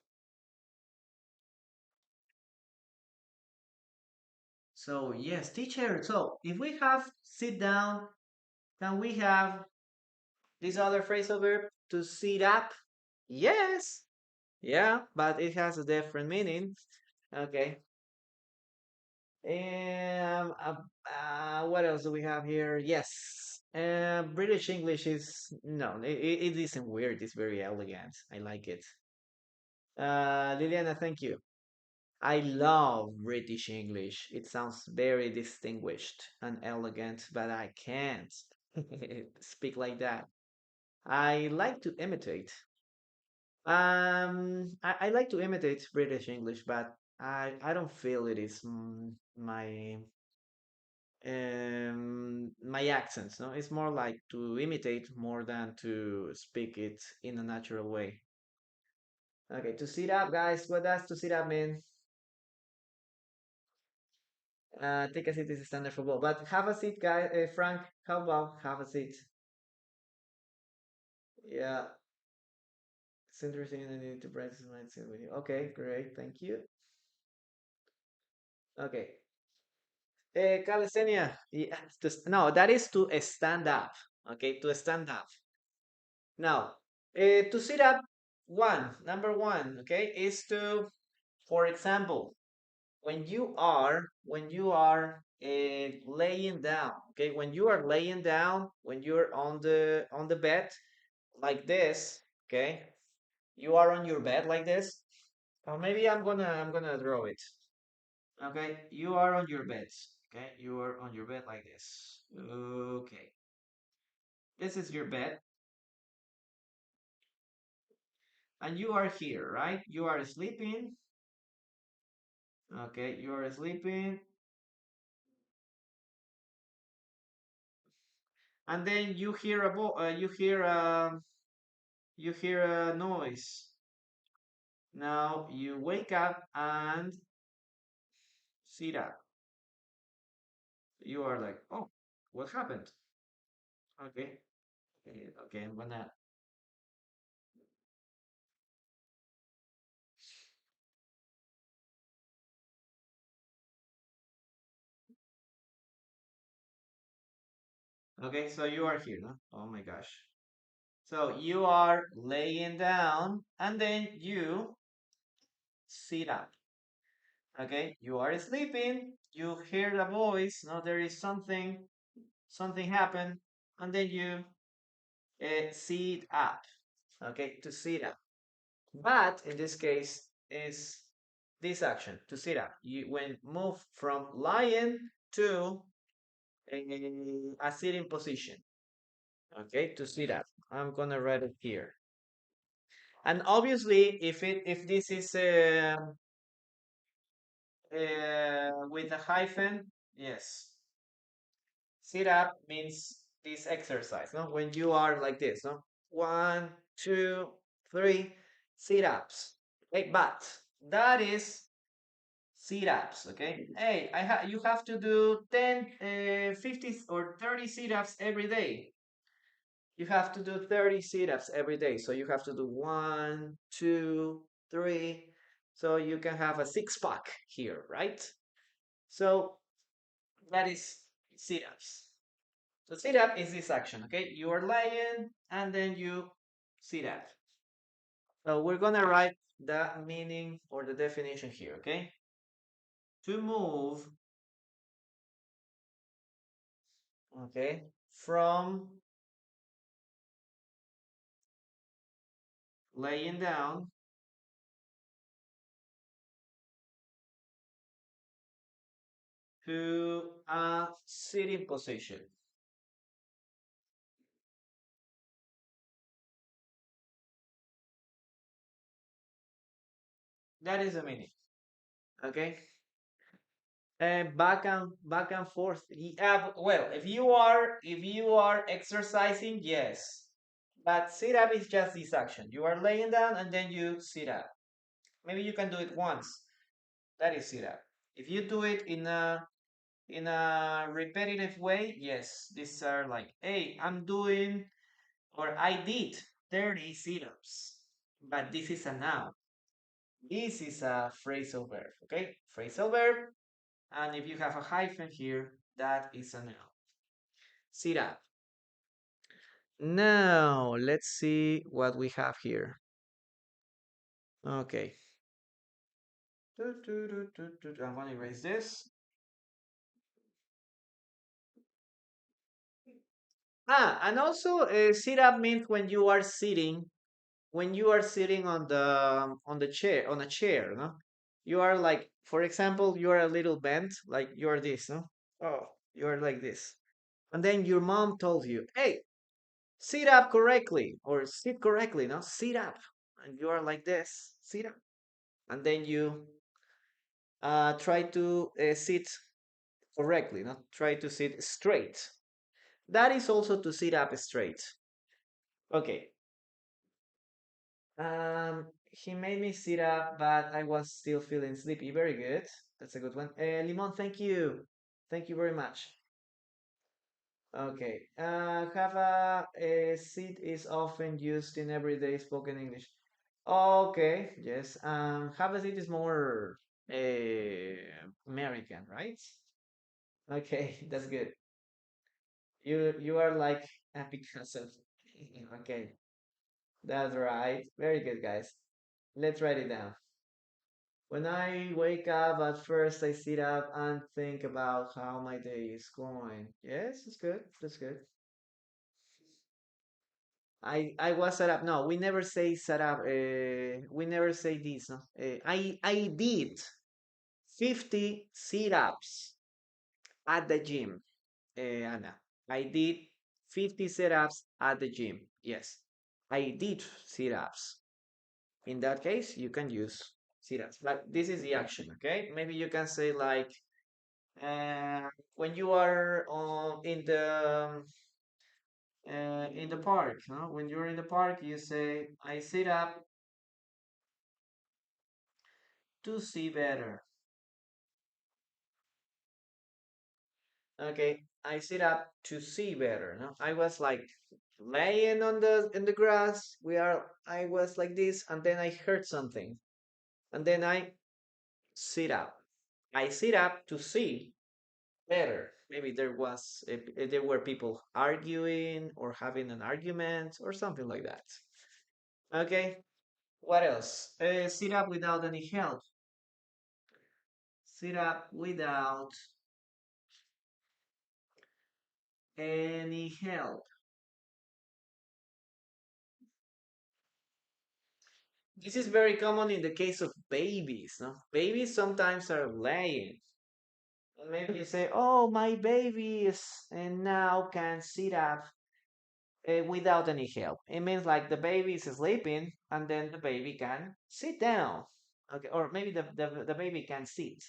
So, yes, teacher. So, if we have sit down, can we have this other phrasal verb to sit up? Yes. Yeah, but it has a different meaning. Okay. What else do we have here? Yes. British English is no, it isn't weird. It's very elegant. I like it. Liliana, thank you. I love British English. It sounds very distinguished and elegant, but I can't speak like that. I like to imitate. I like to imitate British English, but I don't feel it is my accents. No, it's more like to imitate more than to speak it in a natural way. Okay, to sit up, guys. What does to sit up mean? Take a seat is standard for both. But have a seat, guy. Frank, how about have a seat? Yeah, it's interesting and I need to practice my seat with you. Okay, great. Thank you. Okay. Calisthenia. Yeah, no, that is to stand up. Okay, to stand up. Now, to sit up, number one, okay, is to, for example, when you are laying down, okay, when you are laying down, when you're on the bed like this, okay, you are on your bed like this. Or maybe I'm gonna draw it. Okay, you are on your bed. Okay, you are on your bed like this. Okay, this is your bed, and you are here, right? You are sleeping. Okay, you are sleeping, and then you hear a noise. Now you wake up and sit up. You are like, oh, what happened? Okay, okay, I'm gonna. Okay, so you are here, no? Oh my gosh. So you are laying down, and then you sit up. Okay, you are sleeping. You hear the voice. No, there is something happened, and then you sit up. Okay, to sit up. But in this case is this action to sit up. You when move from lying to a sitting position. Okay, to sit up. I'm gonna write it here. And obviously, if this is with a hyphen, yes, sit up means this exercise. No, when you are like this. No, one, two, three, sit ups. Okay, but that is sit-ups, okay? Hey, you have to do 10, 50 or 30 sit-ups every day. You have to do 30 sit-ups every day. So you have to do one, two, three. So you can have a six-pack here, right? So that is sit-ups. So sit up is this action, okay? You are lying and then you sit up. So we're gonna write the meaning or the definition here, okay? To move, okay, from laying down to a sitting position. That is the meaning, okay? And back and forth. Yeah, well, if you are exercising, yes. But sit up is just this action. You are laying down and then you sit up. Maybe you can do it once. That is sit up. If you do it in a repetitive way, yes, these are like, hey, I'm doing or I did 30 sit-ups. But this is a noun. This is a phrasal verb, okay? Phrasal verb, and if you have a hyphen here, that is a noun. Sit up. Now, let's see what we have here. Okay. I'm going to erase this. And also sit up means when you are sitting on the chair on a chair, no? You are like, for example, you are a little bent, like you are this, no? Oh, you are like this. And then your mom told you, hey, sit up correctly or sit correctly, no? Sit up. And you are like this, sit up. And then you try to sit correctly, not try to sit straight. That is also to sit up straight. Okay. He made me sit up, but I was still feeling sleepy. Very good. That's a good one. Limon, thank you. Thank you very much. Okay. Have a seat is often used in everyday spoken English. Okay. Yes. Have a seat is more American, right? Okay, that's good. You are like Picasso. Okay, that's right. Very good, guys. Let's write it down. When I wake up, at first I sit up and think about how my day is going. Yes, that's good. That's good. I was set up. No, we never say set up. We never say this. No, I did 50 sit-ups at the gym. Anna, I did 50 sit-ups at the gym. Yes, I did sit-ups. In that case, you can use sit-ups. But this is the action. Okay, maybe you can say like. When you are in the park, huh? When you're in the park, you say, "I sit up to see better." Okay, I sit up to see better. No, I was like laying on the in the grass. I was like this, and then I heard something, and then I sit up. I sit up to see better. Maybe there were people arguing or having an argument or something like that. Okay, what else? Sit up without any help. Sit up without any help. This is very common in the case of babies. No? Babies sometimes are laying. And maybe you say, "Oh, my baby is and now can sit up without any help." It means like the baby is sleeping and then the baby can sit down. Okay, or maybe the baby can sit.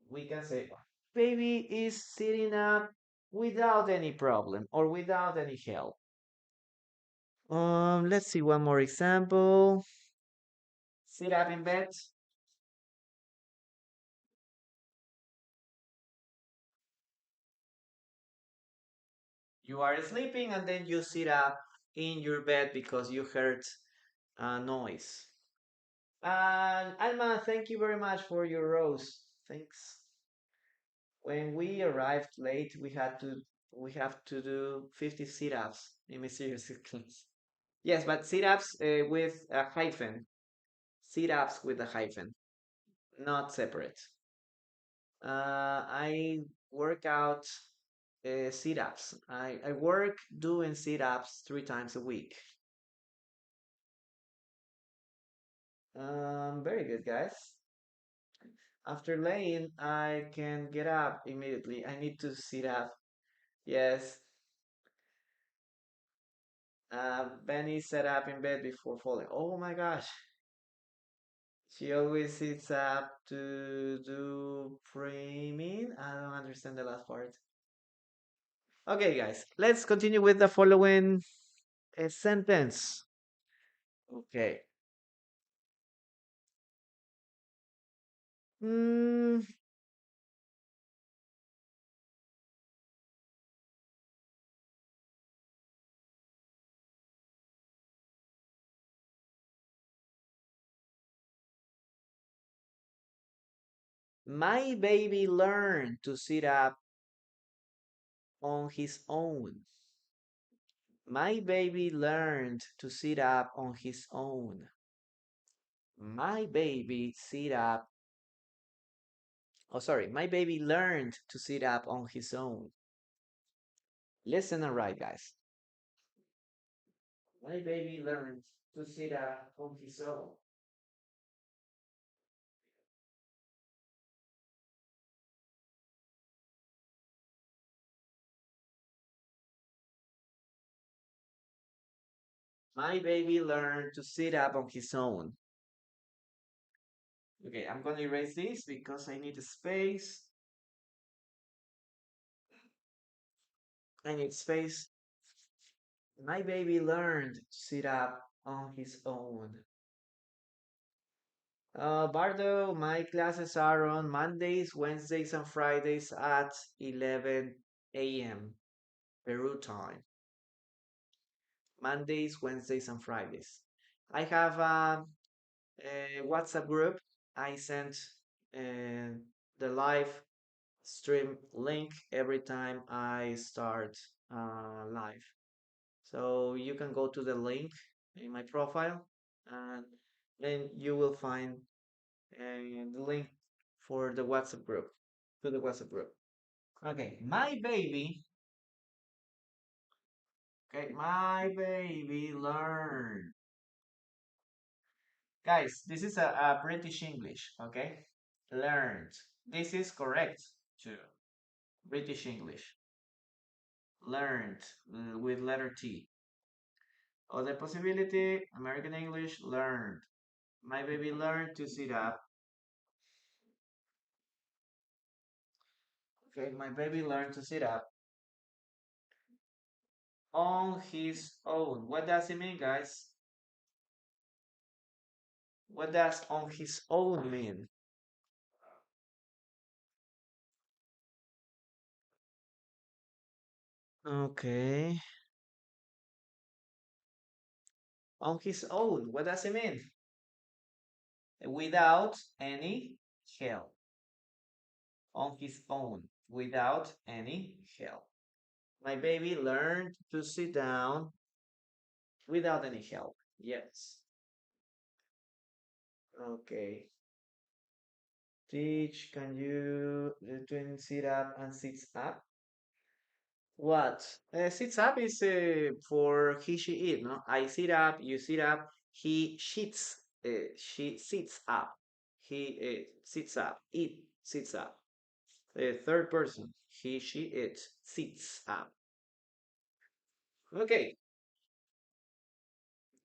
We can say, "Baby is sitting up without any problem or without any help." Let's see one more example. Sit up in bed. You are sleeping and then you sit up in your bed because you heard a noise. And Alma, thank you very much for your rose. Thanks. When we arrived late, we had to we have to do 50 sit-ups in my serious class. Yes, but sit-ups with a hyphen. Sit-ups with a hyphen, not separate. I work out sit-ups. I work doing sit-ups 3 times a week. Very good, guys. After laying, I can get up immediately. I need to sit up. Yes. Benny sat up in bed before falling. Oh my gosh. She always sits up to do framing. I don't understand the last part. Okay, guys, let's continue with the following sentence. Okay. Mm, my baby learned to sit up on his own. My baby learned to sit up on his own. My baby sit up. Oh, sorry. My baby learned to sit up on his own. Listen and write, guys. My baby learned to sit up on his own. My baby learned to sit up on his own. Okay, I'm going to erase this because I need space. I need space. My baby learned to sit up on his own. Bardo, my classes are on Mondays, Wednesdays, and Fridays at 11 a.m. Peru time. Mondays, Wednesdays, and Fridays. I have a WhatsApp group. I sent uh, the live stream link every time I start live. So you can go to the link in my profile and then you will find the link for the WhatsApp group, to the WhatsApp group. Okay, my baby, okay, my baby learn. Guys, this is a British English, okay? Learned. This is correct too. British English. Learned with letter T. Other possibility, American English, learned. My baby learned to sit up. Okay, my baby learned to sit up on his own. What does it mean, guys? What does on his own mean? Okay. On his own. What does it mean? Without any help. On his own. Without any help. My baby learned to sit down without any help. Yes. Okay. Teach, can you twin sit up and sits up? What? Sits up is for he, she, it, no? I sit up, you sit up, he sits, she sits up, he sits up, it sits up. Third person, he, she, it sits up. Okay,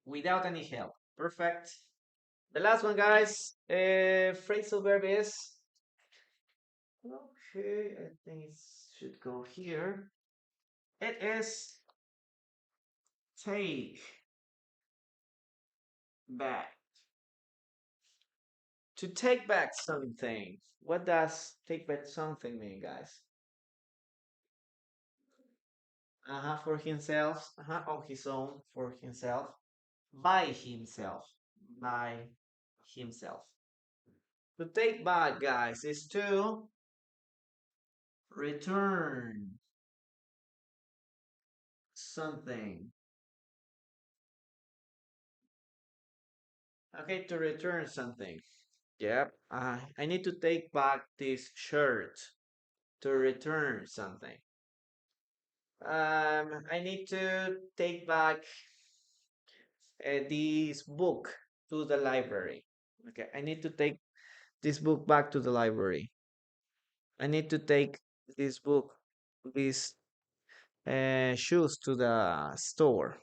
without any help. Perfect. The last one, guys, phrasal verb is, okay, I think it should go here. It is take back. To take back something. What does take back something mean, guys? For himself, on his own, for himself, by himself, by himself. To take back, guys, is to return. something. Okay, to return something. Yep. I need to take back this shirt to return something. I need to take back this book to the library. Okay, I need to take this book back to the library. I need to take this book, these shoes to the store.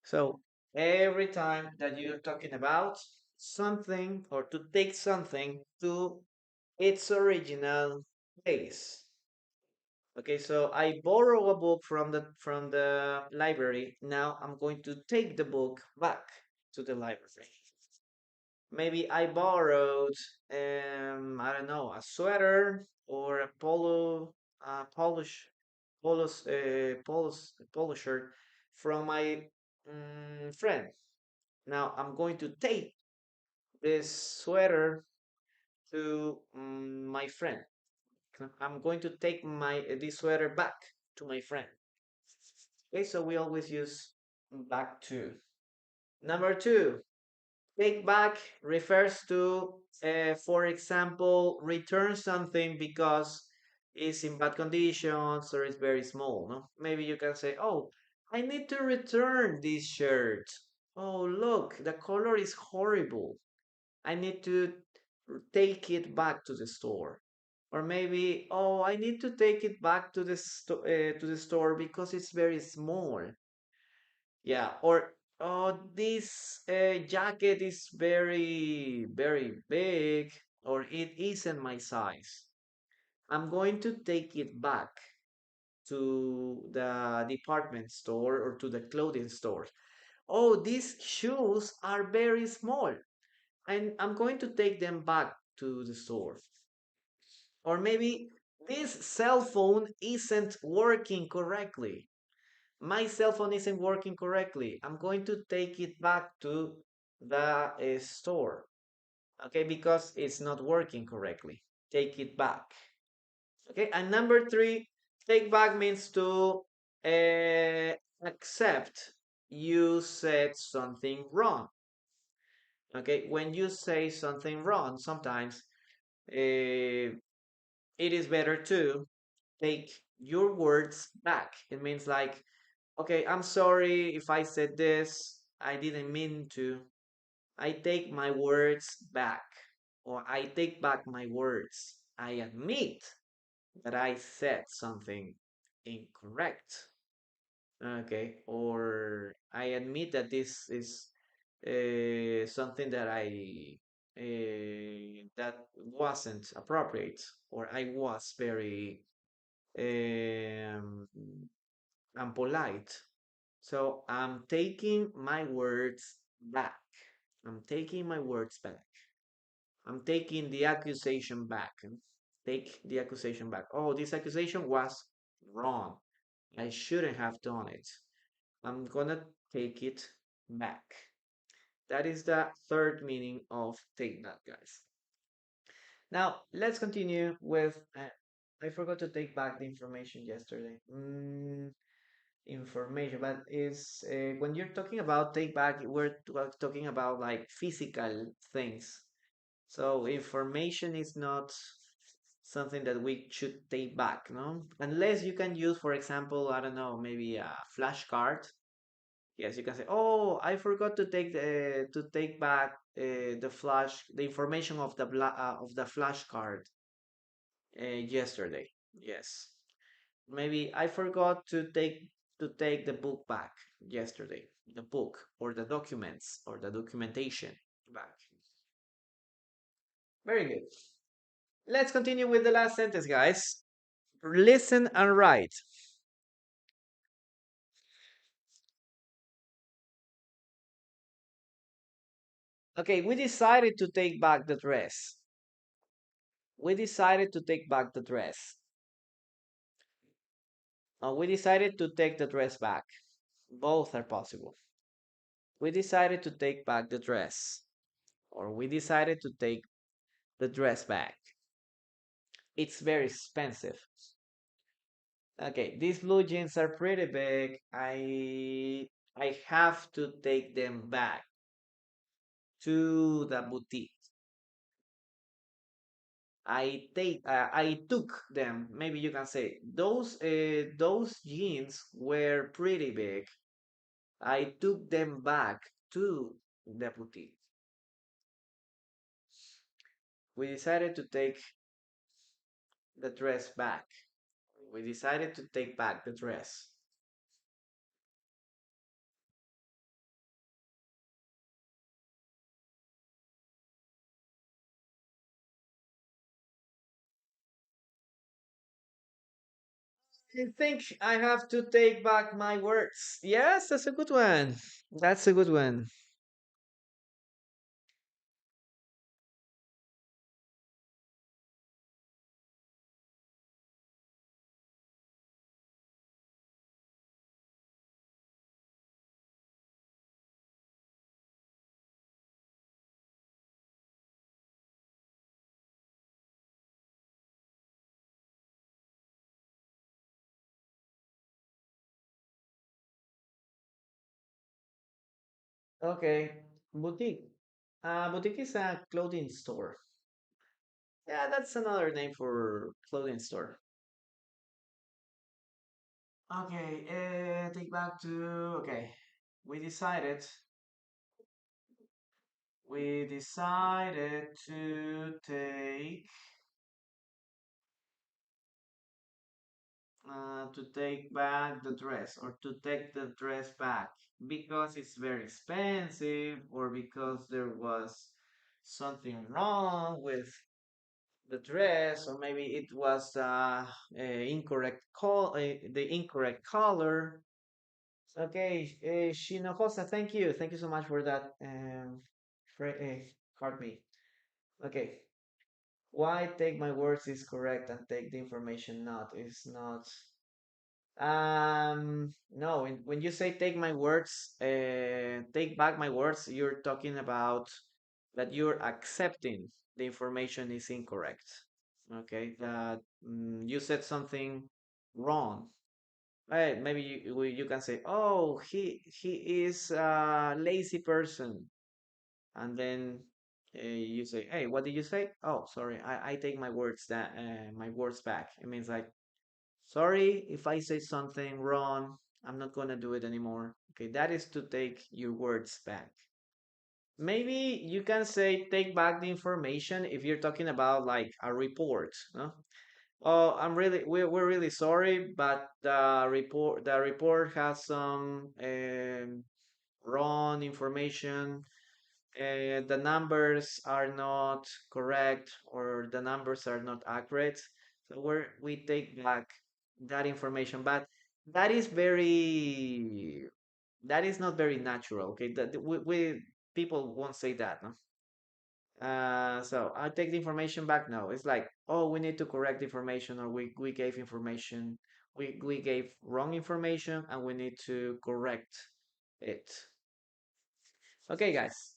So every time that you're talking about something or to take something to its original place. Okay, so I borrow a book from the library. Now I'm going to take the book back to the library. Maybe I borrowed I don't know, a sweater or a polo shirt from my friend. Now I'm going to take this sweater to my friend. I'm going to take my this sweater back to my friend. Okay, so we always use back to. Number two, take back refers to, for example, return something because it's in bad conditions or it's very small. No, maybe you can say, "Oh, I need to return this shirt. Oh, look, the color is horrible. I need to take it back to the store." Or maybe, "Oh, I need to take it back to to the store because it's very small." Yeah. Or, "Oh, this jacket is very, very big, or it isn't my size. I'm going to take it back to the department store or to the clothing store. Oh, these shoes are very small, and I'm going to take them back to the store." Or maybe, "This cell phone isn't working correctly. My cell phone isn't working correctly. I'm going to take it back to the store." Okay, because it's not working correctly. Take it back. Okay, and number three, take back means to accept you said something wrong. Okay, when you say something wrong, sometimes it is better to take your words back. It means like, "Okay, I'm sorry if I said this. I didn't mean to. I take my words back." Or, "I take back my words. I admit that I said something incorrect." Okay. Or, "I admit that this is something that that wasn't appropriate, or I was very um, unpolite. So I'm taking my words back. I'm taking my words back. I'm taking the accusation back. Take the accusation back. Oh, this accusation was wrong. I shouldn't have done it. I'm gonna take it back." That is the third meaning of take back, guys. Now, let's continue with. I forgot to take back the information yesterday. Information, but is when you're talking about take back, we're talking about like physical things. So information is not something that we should take back, no? Unless you can use, for example, I don't know, maybe a flashcard. Yes, you can say, "Oh, I forgot to take back the information of the flashcard yesterday." Yes. Maybe, "I forgot to take the book back yesterday." The book or the documents or the documentation back. Very good. Let's continue with the last sentence, guys. Listen and write. Okay, we decided to take back the dress. We decided to take back the dress. We decided to take the dress back. Both are possible. We decided to take back the dress, or we decided to take the dress back. It's very expensive. Okay, these blue jeans are pretty big. I have to take them back to the boutique. I took them. Maybe you can say those jeans were pretty big. I took them back to the boutique. We decided to take the dress back. We decided to take back the dress. I think I have to take back my words. Yes, that's a good one. That's a good one. Okay, boutique. Boutique is a clothing store. Yeah, that's another name for clothing store. Okay, take back to okay. We decided we decided to take back the dress or to take the dress back because it's very expensive or because there was something wrong with the dress or maybe it was the incorrect color. Okay, Shinohosa, thank you so much for that. Card me. Okay, why take my words is correct and take the information not is not. No, when you say take my words, take back my words, you're talking about that you're accepting the information is incorrect. Okay, that you said something wrong. Right, maybe you can say, "Oh, he is a lazy person," and then you say, "Hey, what did you say?" Oh, sorry, I take my words back. It means like sorry if I say something wrong. I'm not gonna do it anymore. Okay, that is to take your words back. Maybe you can say take back the information if you're talking about like a report, no? Oh, we're really sorry, but the report has some wrong information. The numbers are not correct or the numbers are not accurate. So we take back that information, but that is that is not very natural. Okay, that we people won't say that, no? So I take the information back. No, it's like, oh, we need to correct the information, or we gave information, we gave wrong information, and we need to correct it. Okay, guys,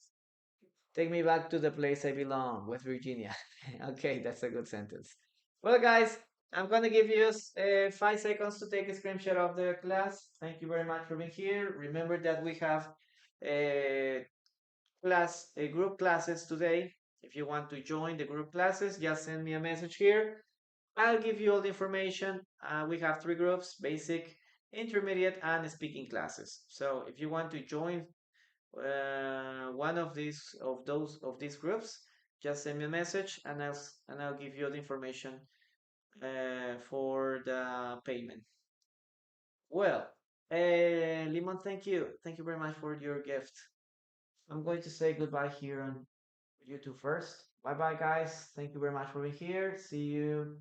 take me back to the place I belong, West Virginia. Okay, that's a good sentence. Well, guys, I'm gonna give you 5 seconds to take a screenshot of the class. Thank you very much for being here. Remember that we have uh, group classes today. If you want to join the group classes, just send me a message here. I'll give you all the information. We have 3 groups: basic, intermediate, and speaking classes. So if you want to join one of these groups, just send me a message and I'll give you all the information for the payment. Well, Limon, thank you very much for your gift. I'm going to say goodbye here on YouTube first. Bye bye, guys. Thank you very much for being here. See you